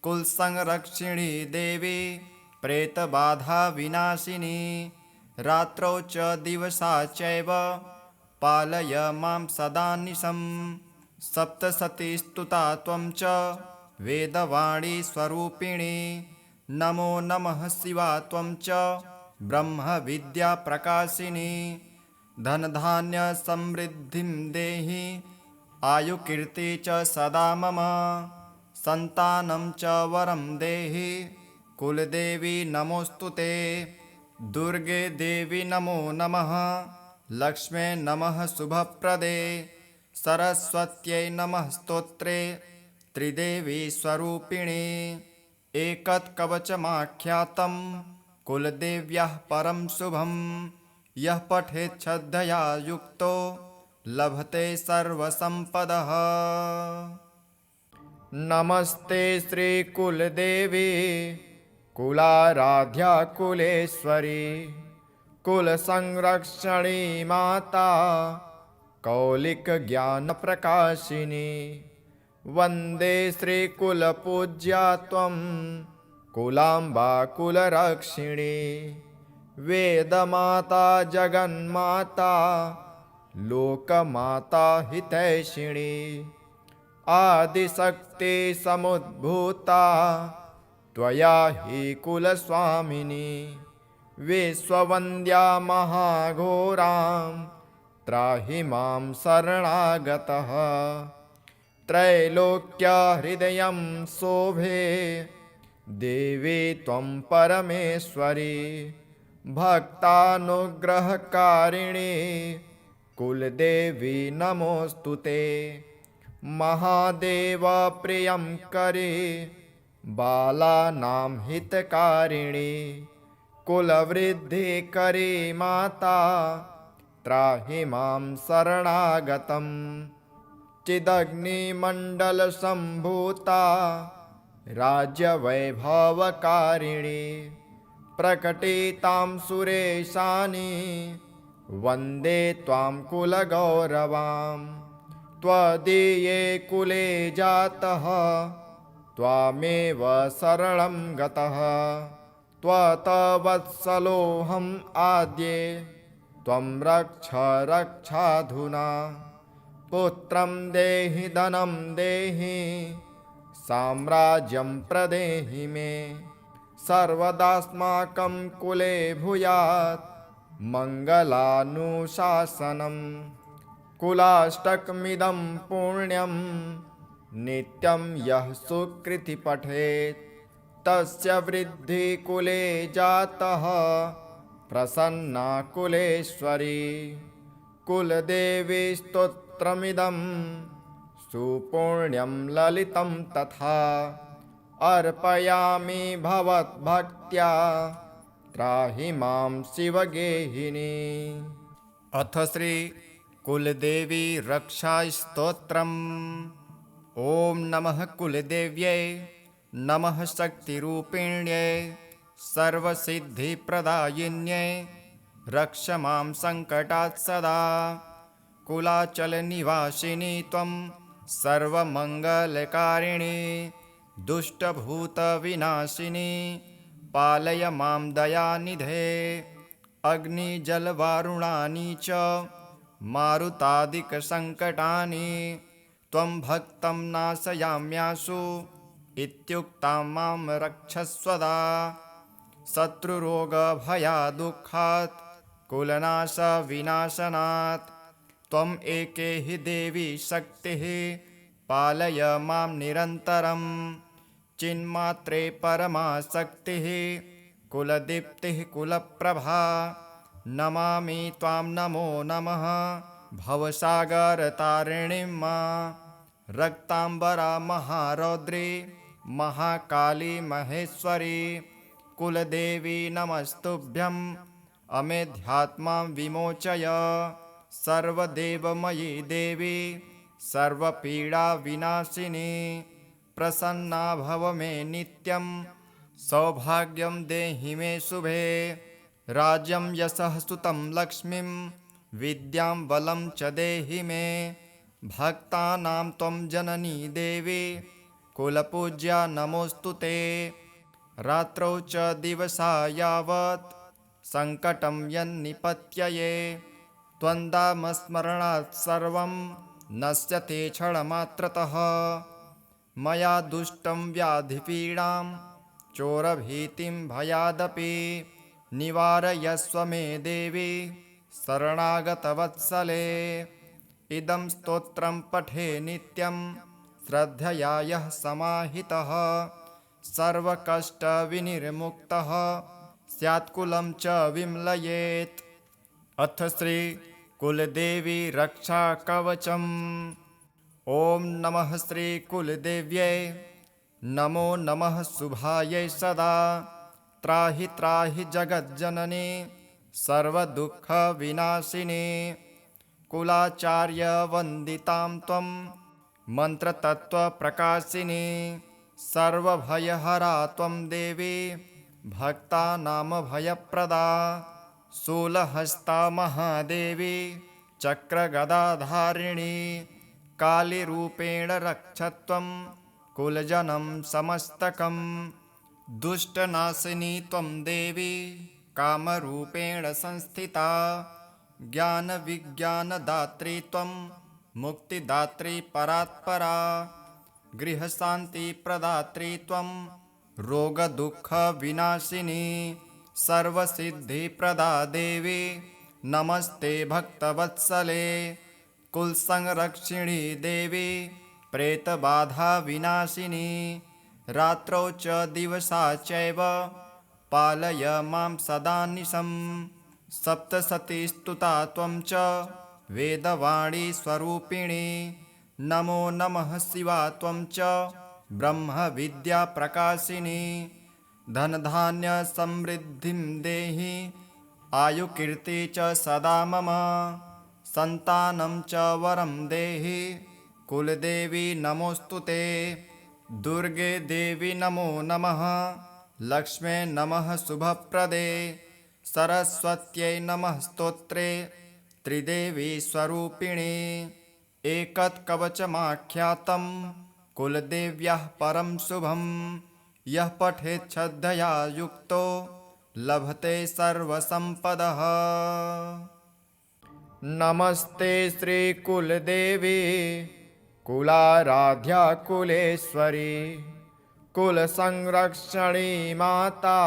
कुलसंरक्षिणी देवी प्रेतबाधाविनाशिनी रात्रौ च दिवसा चैव पालय मां सदा निशम् सप्तशतीस्तुता त्वं च वेदवाणी स्वरूपिणी नमो नमः शिवा त्वं च ब्रह्मविद्याप्रकाशिनी धनधान्यसमृद्धिं देहि आयुकीर्ति च सदा मम सन्तानं च वरं देहि कुलदेवी नमोऽस्तु ते दुर्गे देवी नमो नमः लक्ष्मे नमः शुभप्रदे सरस्वत्यै नमः स्तोत्रे त्रिदेवी स्वरूपिणी एकत्कवचमाख्यातं कुलदेव्याः परं शुभं यः पठेत् श्रद्धया युक्तो लभते सर्वसम्पदः। नमस्ते श्रीकुलदेवी कुलाराध्या कुलेश्वरी कुलसंरक्षणी माता कौलिकज्ञानप्रकाशिनी वन्दे श्रीकुलपूज्या त्वं कुलाम्बा कुलरक्षिणी वेदमाता जगन्माता लोकमाता हितैषिणी आदिशक्ति समुद्भूता त्वया हि कुलस्वामिनी विश्ववन्द्या महाघोरां त्राहि मां शरणागतः त्रैलोक्यहृदयं शोभे देवी त्वं परमेश्वरी भक्तानुग्रहकारिणी कुलदेवी नमोऽस्तु ते महादेव प्रियं करे बालानां हितकारिणी कुलवृद्धिकरी माता त्राहि मां शरणागतं चिदग्निमण्डलसम्भूता राज्यवैभवकारिणी प्रकटितां सुरेशानि वन्दे त्वां कुलगौरवां त्वदीये कुले जातः त्वामेव शरणं गतः त्वत्वत्सलोऽहम् आद्ये त्वं रक्ष रक्षाधुना पुत्रं देहि धनं देहि साम्राज्यं प्रदेहि मे सर्वदास्माकं कुले भूयात् मङ्गलानुशासनम् कुलाष्टकमिदं पुण्यं नित्यं यः सुकृति पठेत् तस्य वृद्धि कुले जातः प्रसन्ना कुलेश्वरी कुलदेवी स्तोत्रमिदं सुपुण्यं ललितं तथा अर्पयामि भवद्भक्त्या त्राहि मां शिवगेहिनी। अथ श्री कुलदेवी रक्षास्तोत्रम्। ॐ नमः कुलदेव्यै नमः शक्तिरूपिण्यै सर्वसिद्धिप्रदायिन्यै रक्ष मां सङ्कटात् सदा कुलाचलनिवासिनी त्वं सर्वमङ्गलकारिणी दुष्टभूतविनाशिनी पालय मां दयानिधे अग्निजलवारुणानि च मारुतादिकसङ्कटानि त्वं भक्तं नाशयाम्याशु इत्युक्तां मां रक्षस्वदा शत्रुरोगभयादुःखात् कुलनाशविनाशनात् त्वम् एके हि देवी शक्तिः पालय मां निरन्तरं चिन्मात्रे परमा शक्तिः कुलदीप्तिः कुलप्रभा नमामि त्वां नमो नमः भवसागरतारिणीं रक्ताम्बरा महारौद्री महाकाली महेश्वरी कुलदेवी नमस्तुभ्यं अमेध्यात्मां विमोचय सर्वदेवमयी देवी सर्वपीडाविनाशिनी प्रसन्ना भव मे नित्यं सौभाग्यं देहि मे शुभे राज्यं यशः सुतं लक्ष्मीं विद्यां बलं च देहि मे भक्तानां त्वं जननी देवी कुलपूज्या नमोऽस्तु ते रात्रौ च दिवसा यावत् सङ्कटं यन्निपत्यये त्वन्दामस्मरणात् सर्वं नश्यते क्षणमात्रतः मया दुष्टं व्याधिपीडां चोरभीतिं भयादपि निवारयस्व मे देवी शरणागतवत्सले इदं स्तोत्रं पठे नित्यं श्रद्धया यः समाहितः सर्वकष्टविनिर्मुक्तः स्यात्कुलं च विम्लयेत् अथ श्री कुलदेवी रक्षाकवचम् ॐ नमः श्री कुलदेव्यै नमो नमः शुभायै सदा त्राहि त्राहि जगज्जननी सर्वदुःखविनाशिनी कुलाचार्यवन्दितां त्वं मन्त्रतत्त्वप्रकाशिनी सर्वभयहरा त्वं देवी भक्तानामभयप्रदा शूलहस्ता महादेवी चक्रगदाधारिणी कालीरूपेण रक्षत्वं कुलजनं समस्तकं दुष्टनाशिनी त्वं देवी कामरूपेण संस्थिता ज्ञानविज्ञानदात्री त्वं मुक्तिदात्री परात्परा गृहशान्तिप्रदात्री त्वं रोगदुःखविनाशिनी सर्वसिद्धिप्रदा देवी नमस्ते भक्तवत्सले कुलसंरक्षिणी देवी प्रेतबाधाविनाशिनी रात्रौ च दिवसा चैव पालय मां सदा निशम् सप्तशती स्तुता त्वं च वेदवाणी स्वरूपिणी नमो नमः शिवा त्वं च ब्रह्मविद्याप्रकाशिनी धनधान्यसमृद्धिं देहि आयुकीर्ति च सदा मम सन्तानं च वरं देहि कुलदेवी नमोऽस्तु ते दुर्गे देवी नमो नमः लक्ष्मे नमः शुभप्रदे सरस्वत्यै नमः स्तोत्रे त्रिदेवी स्वरूपिणी एकत्कवचमाख्यातं कुलदेव्याः परं शुभं यः पठेत् श्रद्धया युक्तो लभते सर्वसम्पदः। नमस्ते श्रीकुलदेवी कुलाराध्या कुलेश्वरी कुलसंरक्षणी माता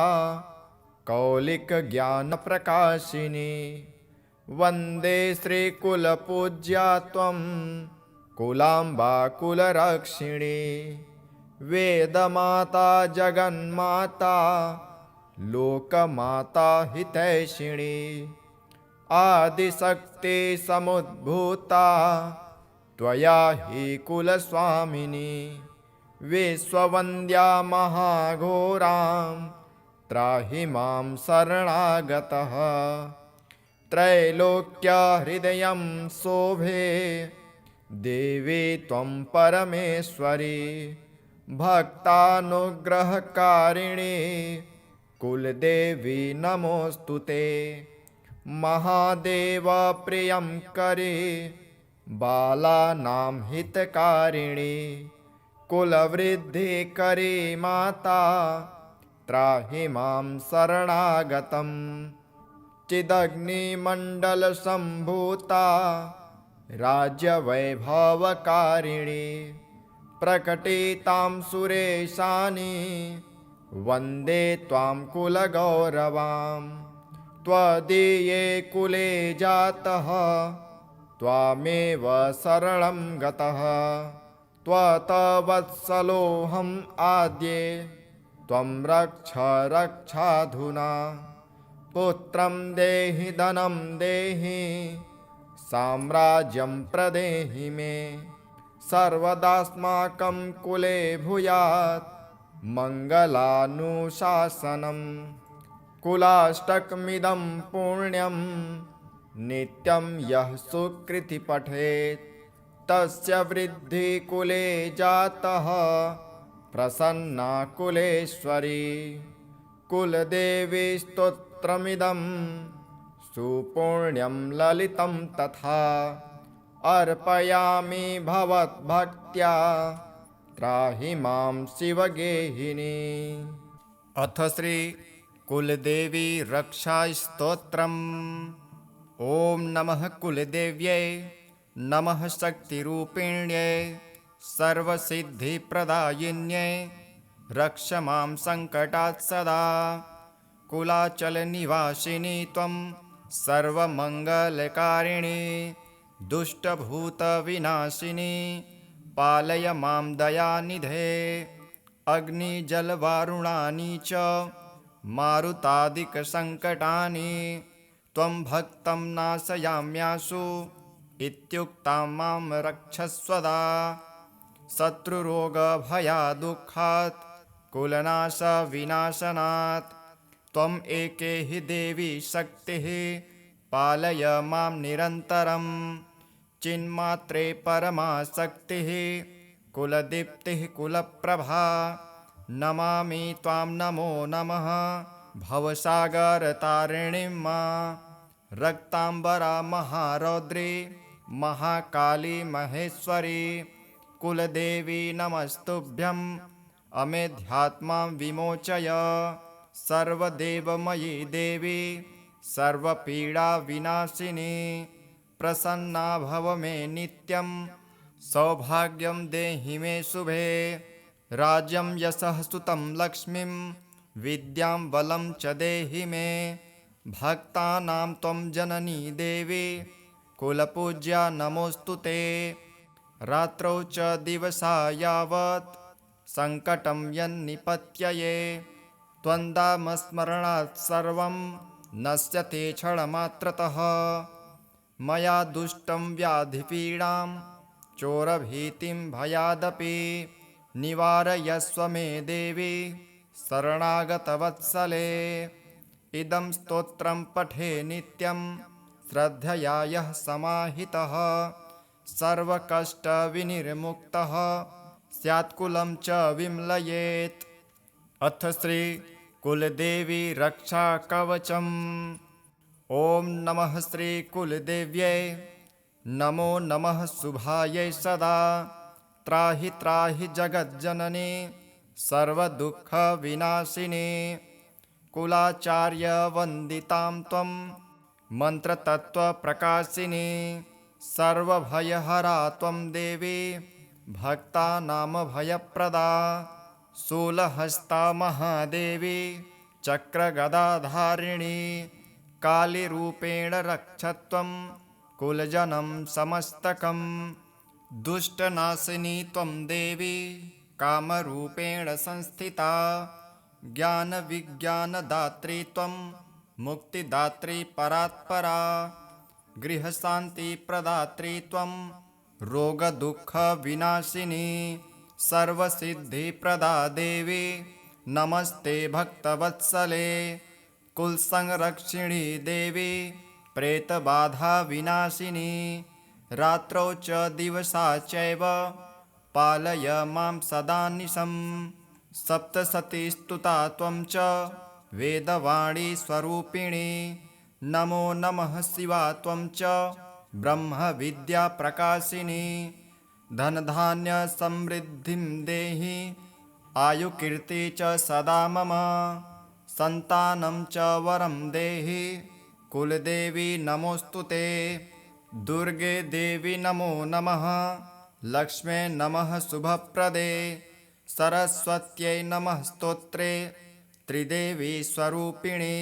कौलिकज्ञानप्रकाशिनी वन्दे श्रीकुलपूज्या त्वं कुलाम्बा कुलरक्षिणी वेदमाता जगन्माता लोकमाता हितैषिणी आदिशक्ति समुद्भूता त्वया हि कुलस्वामिनी विश्ववन्द्या महाघोरां त्राहि मां शरणागतः त्रैलोक्यहृदयं शोभे देवी त्वं परमेश्वरी भक्तानुग्रहकारिणी कुलदेवी नमोऽस्तु ते महादेव प्रियं करे बालानां हितकारिणी कुलवृद्धिकरी माता त्राहि मां शरणागतं चिदग्निमण्डलसम्भूता राज्यवैभवकारिणी प्रकटितां सुरेशानि वन्दे त्वां कुलगौरवां त्वदीये कुले जातः त्वामेव शरणं गतः त्वत्वत्सलोऽहम् आद्ये त्वं रक्ष रक्षाधुना पुत्रं देहि धनं देहि साम्राज्यं प्रदेहि मे सर्वदास्माकं कुले भूयात् मङ्गलानुशासनम् कुलाष्टकमिदं पुण्यं नित्यं यः सुकृति पठेत् तस्य वृद्धिः कुले जातः प्रसन्ना कुलेश्वरी कुलदेवी स्तोत्रमिदं सुपुण्यं ललितं तथा अर्पयामि भवद्भक्त्या त्राहि मां शिवगेहिनी। अथ श्री कुलदेवी रक्षा स्तोत्रम्। ॐ नमः कुलदेव्यै नमः शक्तिरूपिण्यै सर्वसिद्धिप्रदायिन्यै रक्ष मां सङ्कटात् सदा कुलाचलनिवासिनी त्वं सर्वमङ्गलकारिणी दुष्टभूतविनाशिनी पालय मां दयानिधे अग्निजलवारुणानि च मारुतादिकसङ्कटानि त्वं भक्तं नाशयाम्याशु इत्युक्तां मां रक्षस्वदा शत्रुरोगभयादुःखात् कुलनाशविनाशनात् त्वम् एके हि देवी शक्तिः पालय मां निरन्तरं चिन्मात्रे परमा शक्तिः कुलदीप्तिः कुलप्रभा नमामि त्वां नमो नमः भवसागरतारिणीं रक्ताम्बरा महारौद्री महाकाली महेश्वरी कुलदेवी नमस्तुभ्यं अमेध्यात्मां विमोचय सर्वदेवमयी देवी सर्वपीडाविनाशिनी प्रसन्ना भव मे नित्यं सौभाग्यं देहि मे शुभे राज्यं यशः सुतं लक्ष्मीं विद्यां बलं च देहि मे भक्तानां त्वं जननी देवी कुलपूज्या नमोऽस्तु ते रात्रौ च दिवसा यावत् सङ्कटं यन्निपत्यये त्वन्दामस्मरणात् सर्वं नश्यते क्षणमात्रतः मया दुष्टं व्याधिपीडां चोरभीतिं भयादपि निवारयस्व मे देवी शरणागतवत्सले इदं स्तोत्रं पठे नित्यं श्रद्धया यः समाहितः सर्वकष्टविनिर्मुक्तः स्यात्कुलं च विम्लयेत्। अथ श्री कुलदेवी रक्षा कवचम्। ॐ नमः श्री कुलदेव्यै नमो नमः शुभायै सदा त्राहि त्राहि जगज्जननी सर्वदुःखविनाशिनी कुलाचार्यवन्दितां त्वं मन्त्रतत्त्वप्रकाशिनी सर्वभयहरा त्वं देवी भक्तानामभयप्रदा शूलहस्ता महादेवी चक्रगदाधारिणी कालीरूपेण रक्षत्वं कुलजनं समस्तकं दुष्टनाशिनी त्वं देवी कामरूपेण संस्थिता ज्ञानविज्ञानदात्री त्वं मुक्तिदात्री परात्परा गृहशान्तिप्रदात्री त्वं रोगदुःखविनाशिनी सर्वसिद्धिप्रदा देवी नमस्ते भक्तवत्सले कुलसंरक्षिणी देवी प्रेतबाधाविनाशिनी रात्रौ च दिवसा चैव पालय मां सदा निशम् सप्तशती स्तुता त्वं च वेदवाणी स्वरूपिणी नमो नमः शिवा त्वं च ब्रह्मविद्याप्रकाशिनी धनधान्यसमृद्धिं देहि आयुकीर्ति च सदा मम सन्तानं च वरं देहि कुलदेवी नमोऽस्तु ते दुर्गे देवी नमो नमः लक्ष्मे नमः शुभप्रदे सरस्वत्यै नमः स्तोत्रे त्रिदेवी स्वरूपिणी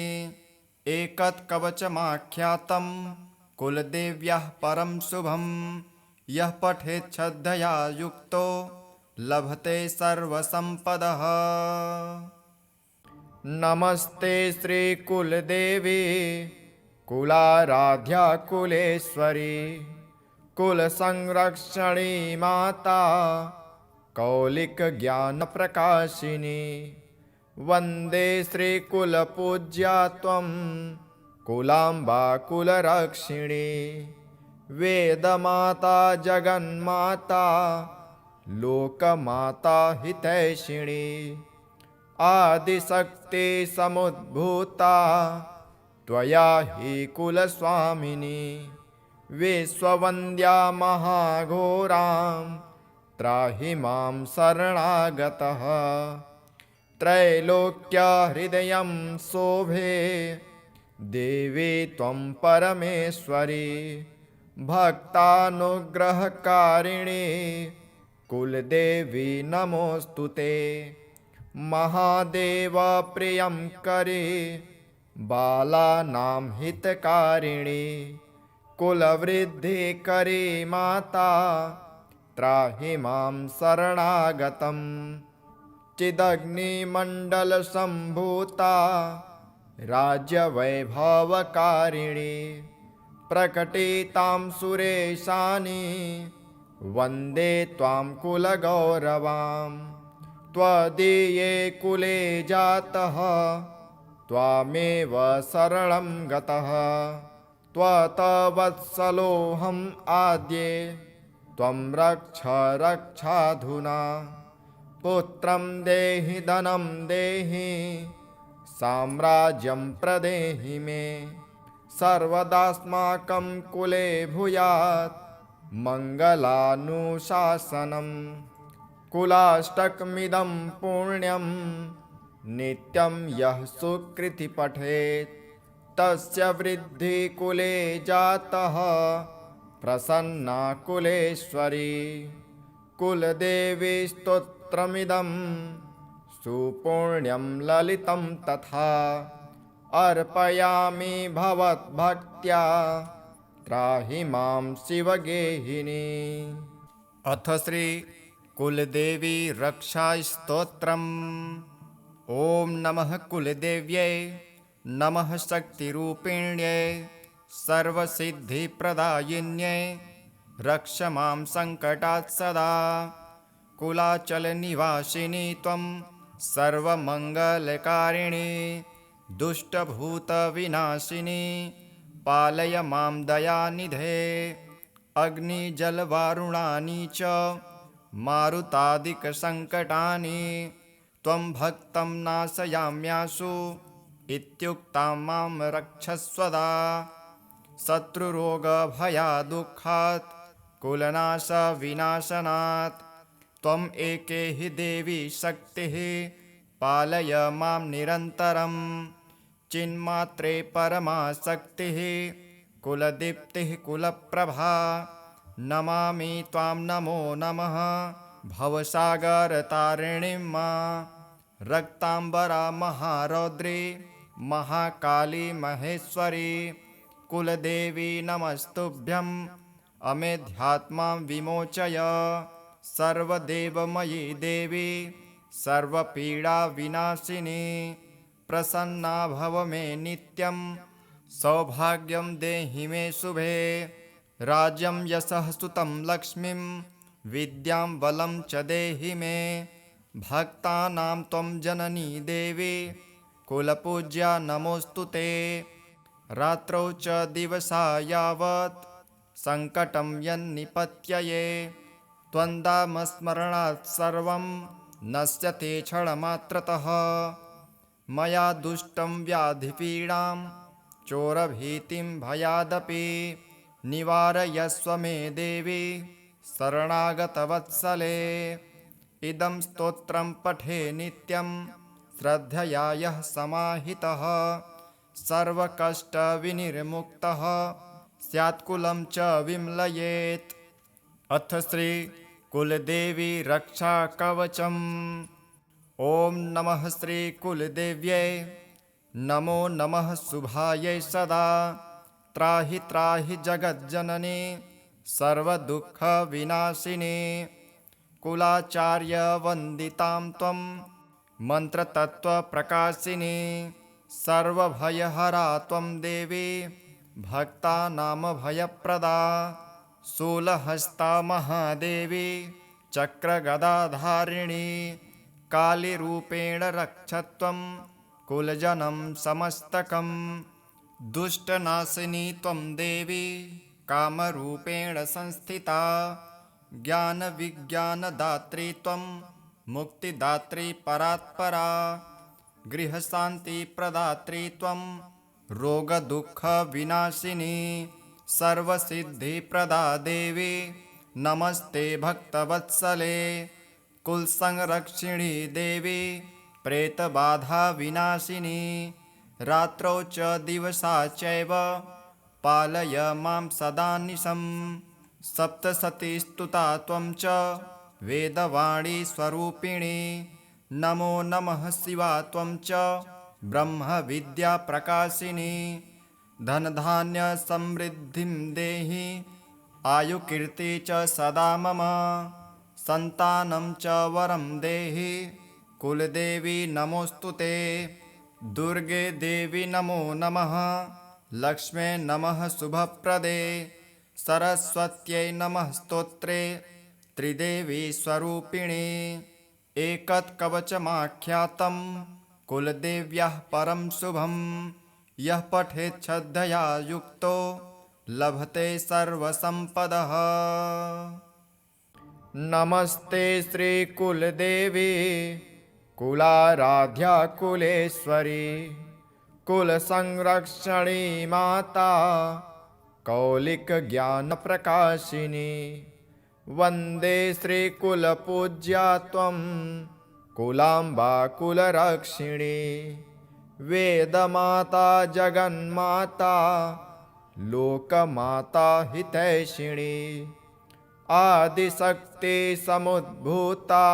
एकत्कवचमाख्यातं कुलदेव्याः परं शुभं यः पठेत् श्रद्धया युक्तो लभते सर्वसम्पदः। नमस्ते श्रीकुलदेवी कुलाराध्या कुलेश्वरी कुलसंरक्षणी माता कौलिकज्ञानप्रकाशिनी वन्दे श्रीकुलपूज्या त्वं कुलाम्बा कुलरक्षिणी वेदमाता जगन्माता लोकमाता हितैषिणी आदिशक्ति समुद्भूता त्वया हि कुलस्वामिनी विश्ववन्द्या महाघोरां त्राहि मां शरणागतः त्रैलोक्यहृदयं शोभे देवी त्वं परमेश्वरी भक्तानुग्रहकारिणी कुलदेवी नमोऽस्तु ते महादेव प्रियं करे बालानां हितकारिणी कुलवृद्धिकरी माता त्राहि मां शरणागतं चिदग्निमण्डलसम्भूता राज्यवैभवकारिणी प्रकटितां सुरेशानि वन्दे त्वां कुलगौरवां त्वदीये कुले जातः त्वामेव शरणं गतः त्वत्वत्सलोऽहम् आद्ये त्वं रक्ष रक्षाधुना पुत्रं देहि धनं देहि साम्राज्यं प्रदेहि मे सर्वदास्माकं कुले भूयात् मङ्गलानुशासनम् कुलाष्टकमिदं पुण्यं नित्यं यः सुकृति पठेत् तस्य वृद्धि कुले जातः प्रसन्ना कुलेश्वरी कुलदेवी स्तोत्रमिदं सुपुण्यं ललितं तथा अर्पयामि भवद्भक्त्या त्राहि मां शिवगेहिनी। अथ श्री कुलदेवी रक्षास्तोत्रम्। ॐ नमः कुलदेव्यै नमः शक्तिरूपिण्यै सर्वसिद्धिप्रदायिन्यै रक्ष मां सङ्कटात् सदा कुलाचलनिवासिनी त्वं सर्वमङ्गलकारिणी दुष्टभूतविनाशिनी पालय मां दयानिधे अग्निजलवारुणानि च मारुतादिकसङ्कटानि त्वं भक्तं नाशयाम्याशु इत्युक्तां मां रक्षस्वदा शत्रुरोगभयादुःखात् कुलनाशविनाशनात् त्वम् एके हि देवी शक्तिः पालय मां निरन्तरं चिन्मात्रे परमाशक्तिः कुलदीप्तिः कुलप्रभा नमामि त्वां नमो नमः भवसागरतारिणीं मां रक्ताम्बरा महारौद्री महाकाली महेश्वरी कुलदेवी नमस्तुभ्यं अमेध्यात्मां विमोचय सर्वदेवमयी देवी सर्वपीडाविनाशिनी प्रसन्ना भव मे नित्यं सौभाग्यं देहि मे शुभे राज्यं यशः सुतं लक्ष्मीं विद्यां बलं च देहि मे भक्तानां त्वं जननी देवी कुलपूज्या नमोऽस्तु ते रात्रौ च दिवसा यावत् सङ्कटं यन्निपत्यये त्वन्दामस्मरणात् सर्वं नश्यते क्षणमात्रतः मया दुष्टं व्याधिपीडां चोरभीतिं भयादपि निवारयस्व मे देवी शरणागतवत्सले इदं स्तोत्रं पठे नित्यं श्रद्धया यः समाहितः सर्वकष्टविनिर्मुक्तः स्यात्कुलं च विम्लयेत्। अथ श्री कुलदेवी रक्षाकवचम्। ॐ नमः श्री कुलदेव्यै नमो नमः शुभायै सदा त्राहि त्राहि जगज्जननी सर्वदुःखविनाशिनी कुलाचार्यवन्दितां त्वं मन्त्रतत्त्वप्रकाशिनी सर्वभयहरा त्वं देवी भक्तानामभयप्रदा शूलहस्ता महादेवी चक्रगदाधारिणी कालीरूपेण रक्षत्वं कुलजनं समस्तकं दुष्टनाशिनी त्वं देवी कामरूपेण संस्थिता ज्ञानविज्ञानदात्री त्वं मुक्तिदात्री परात्परा गृहशान्तिप्रदात्री त्वं रोगदुःखविनाशिनी सर्वसिद्धिप्रदा देवी नमस्ते भक्तवत्सले कुलसंरक्षिणी देवी प्रेतबाधाविनाशिनी रात्रौ च दिवसा चैव पालय मां सदा निशम् सप्तशतीस्तुता त्वं च वेदवाणी स्वरूपिणी नमो नमः शिवा त्वं च ब्रह्मविद्याप्रकाशिनी धनधान्यसमृद्धिं देहि आयुकीर्ति च सदा मम सन्तानं च वरं देहि कुलदेवी नमोऽस्तु ते दुर्गे देवी नमो नमः लक्ष्मे नमः शुभप्रदे सरस्वत्यै नमः स्तोत्रे त्रिदेवी स्वरूपिणी एकत्कवचमाख्यातं कुलदेव्याः परं शुभं यः पठेत् श्रद्धया युक्तो लभते सर्वसम्पदः। नमस्ते श्रीकुलदेवी कुलाराध्या कुलेश्वरी कुलसंरक्षणी माता कौलिकज्ञानप्रकाशिनी वन्दे श्रीकुलपूज्या त्वं कुलाम्बा कुलरक्षिणी वेदमाता जगन्माता लोकमाता हितैषिणी आदिशक्ति समुद्भूता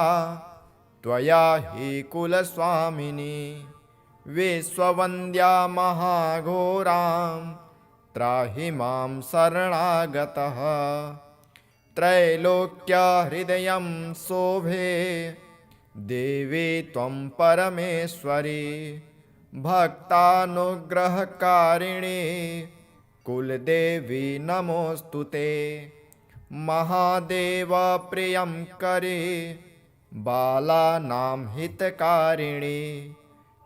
त्वया हि कुलस्वामिनी विश्ववन्द्या महाघोरां त्राहि मां शरणागतः त्रैलोक्यहृदयं शोभे देवी त्वं परमेश्वरी भक्तानुग्रहकारिणी कुलदेवी नमोऽस्तु ते महादेव प्रियं करे बालानां हितकारिणी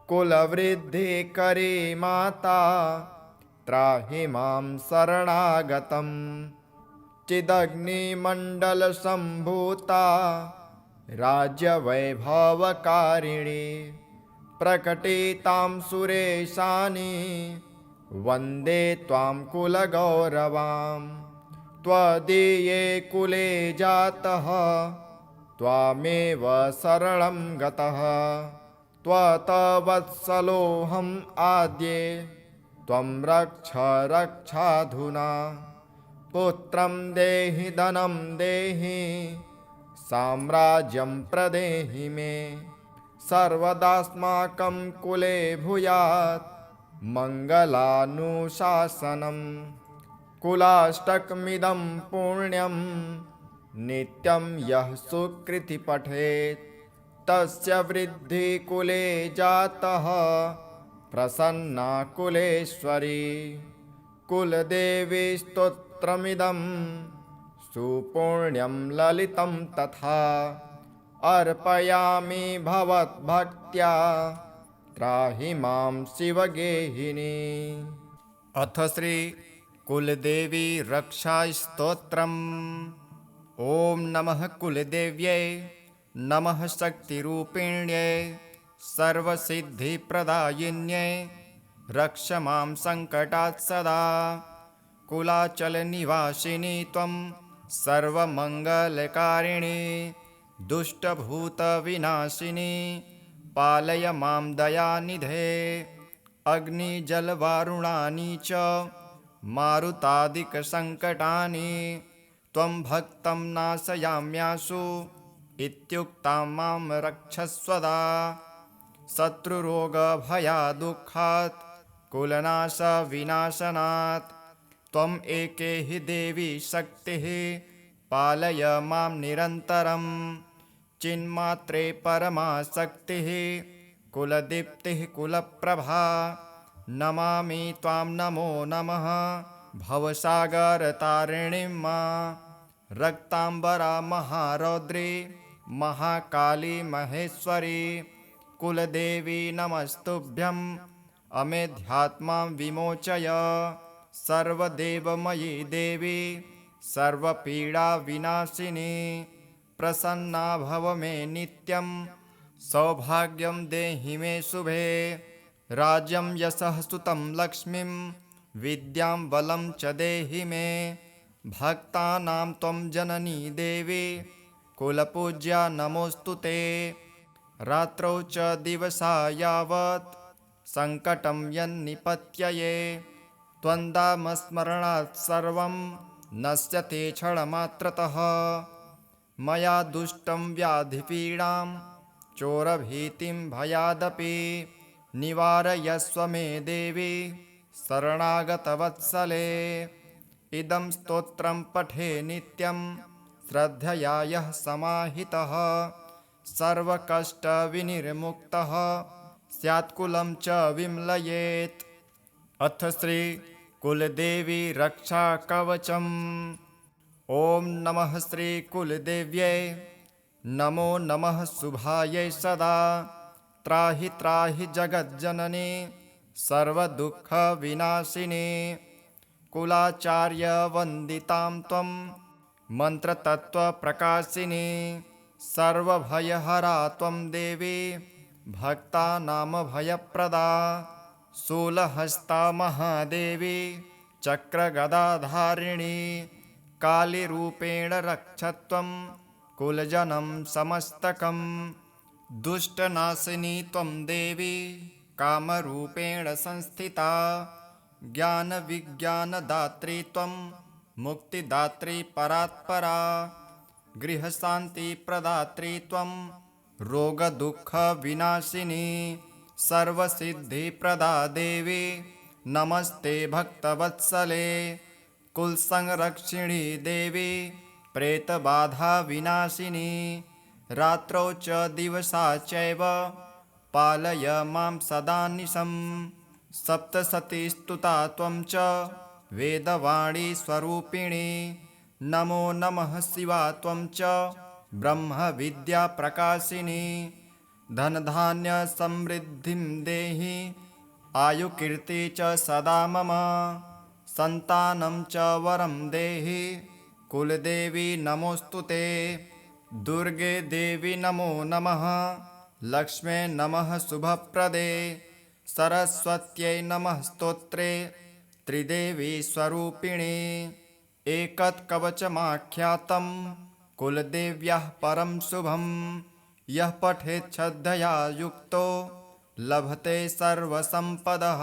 कुलवृद्धिकरी माता त्राहि मां शरणागतम् चिदग्निमण्डलसम्भूता राज्यवैभवकारिणी प्रकटितां सुरेशानि वन्दे त्वां कुलगौरवां त्वदीये कुले जातः त्वामेव शरणं गतः त्वत्वत्सलोऽहम् आद्ये त्वं रक्ष रक्षाधुना पुत्रं देहि धनं देहि साम्राज्यं प्रदेहि मे सर्वदास्माकं कुले भूयात् मङ्गलानुशासनम् कुलाष्टकमिदं पुण्यं नित्यं यः सुकृति पठेत् तस्य वृद्धि कुले जातः प्रसन्ना कुलेश्वरी कुलदेवी स्तोत्रमिदं सुपुण्यं ललितं तथा अर्पयामि भवद्भक्त्या त्राहि मां शिवगेहिनी। अथ श्री कुलदेवी रक्षास्तोत्रम्। ॐ नमः कुलदेव्यै नमः शक्तिरूपिण्यै सर्वसिद्धिप्रदायिन्यै रक्ष मां सङ्कटात् सदा कुलाचलनिवासिनी त्वं सर्वमङ्गलकारिणी दुष्टभूतविनाशिनी पालय मां दयानिधे अग्निजलवारुणानि च मारुतादिकसङ्कटानि त्वं भक्तं नाशयाम्याशु इत्युक्तां मां रक्षस्वदा शत्रुरोगभयादुःखात् कुलनाशविनाशनात् त्वम् एके हि देवी शक्तिः पालय मां निरन्तरं चिन्मात्रे परमा शक्तिः कुलदीप्तिः कुलप्रभा नमामि त्वां नमो नमः भवसागरतारिणीं रक्ताम्बरा महारौद्री महाकाली महेश्वरी कुलदेवी नमस्तुभ्यं अमेध्यात्मां विमोचय सर्वदेवमयी देवी सर्वपीडाविनाशिनी प्रसन्ना भव मे नित्यं सौभाग्यं देहि मे शुभे राज्यं यशः सुतं लक्ष्मीं विद्यां बलं च देहि मे भक्तानां त्वं जननी देवी कुलपूज्या नमोऽस्तु ते रात्रौ च दिवसा यावत् सङ्कटं यन्निपत्यये त्वन्दामस्मरणात् सर्वं नश्यते क्षणमात्रतः मया दुष्टं व्याधिपीडां चोरभीतिं भयादपि निवारयस्व मे देवी शरणागतवत्सले इदं स्तोत्रं पठे नित्यं श्रद्धया यः समाहितः सर्वकष्टविनिर्मुक्तः स्यात्कुलं च विम्लयेत् अथ श्री कुलदेवी रक्षाकवचम् ॐ नमः श्री कुलदेव्यै नमो नमः शुभायै सदा त्राहि त्राहि जगज्जननी सर्वदुःखविनाशिनी कुलाचार्यवन्दितां त्वं मन्त्रतत्त्वप्रकाशिनी सर्वभयहरा त्वं देवी भक्तानामभयप्रदा शूलहस्ता महादेवी चक्रगदाधारिणी कालीरूपेण रक्षत्वं कुलजनं समस्तकं दुष्टनाशिनी त्वं देवी कामरूपेण संस्थिता ज्ञानविज्ञानदात्री त्वं मुक्तिदात्री परात्परा गृहशान्तिप्रदात्री त्वं रोगदुःखविनाशिनी सर्वसिद्धिप्रदा देवी नमस्ते भक्तवत्सले कुलसंरक्षिणी देवी प्रेतबाधाविनाशिनी रात्रौ च दिवसा चैव पालय मां सदा निशम् सप्तशती स्तुता त्वं च वेदवाणी स्वरूपिणी नमो नमः शिवा त्वं च ब्रह्मविद्याप्रकाशिनी धनधान्यसमृद्धिं देहि आयुकीर्ति च सदा मम सन्तानं च वरं देहि कुलदेवी नमोऽस्तु ते दुर्गे देवी नमो नमः लक्ष्मे नमः शुभप्रदे सरस्वत्यै नमः स्तोत्रे त्रिदेवी स्वरूपिणी एकत्कवचमाख्यातं कुलदेव्याः परं शुभं यः पठेत् श्रद्धया युक्तो लभते सर्वसम्पदः।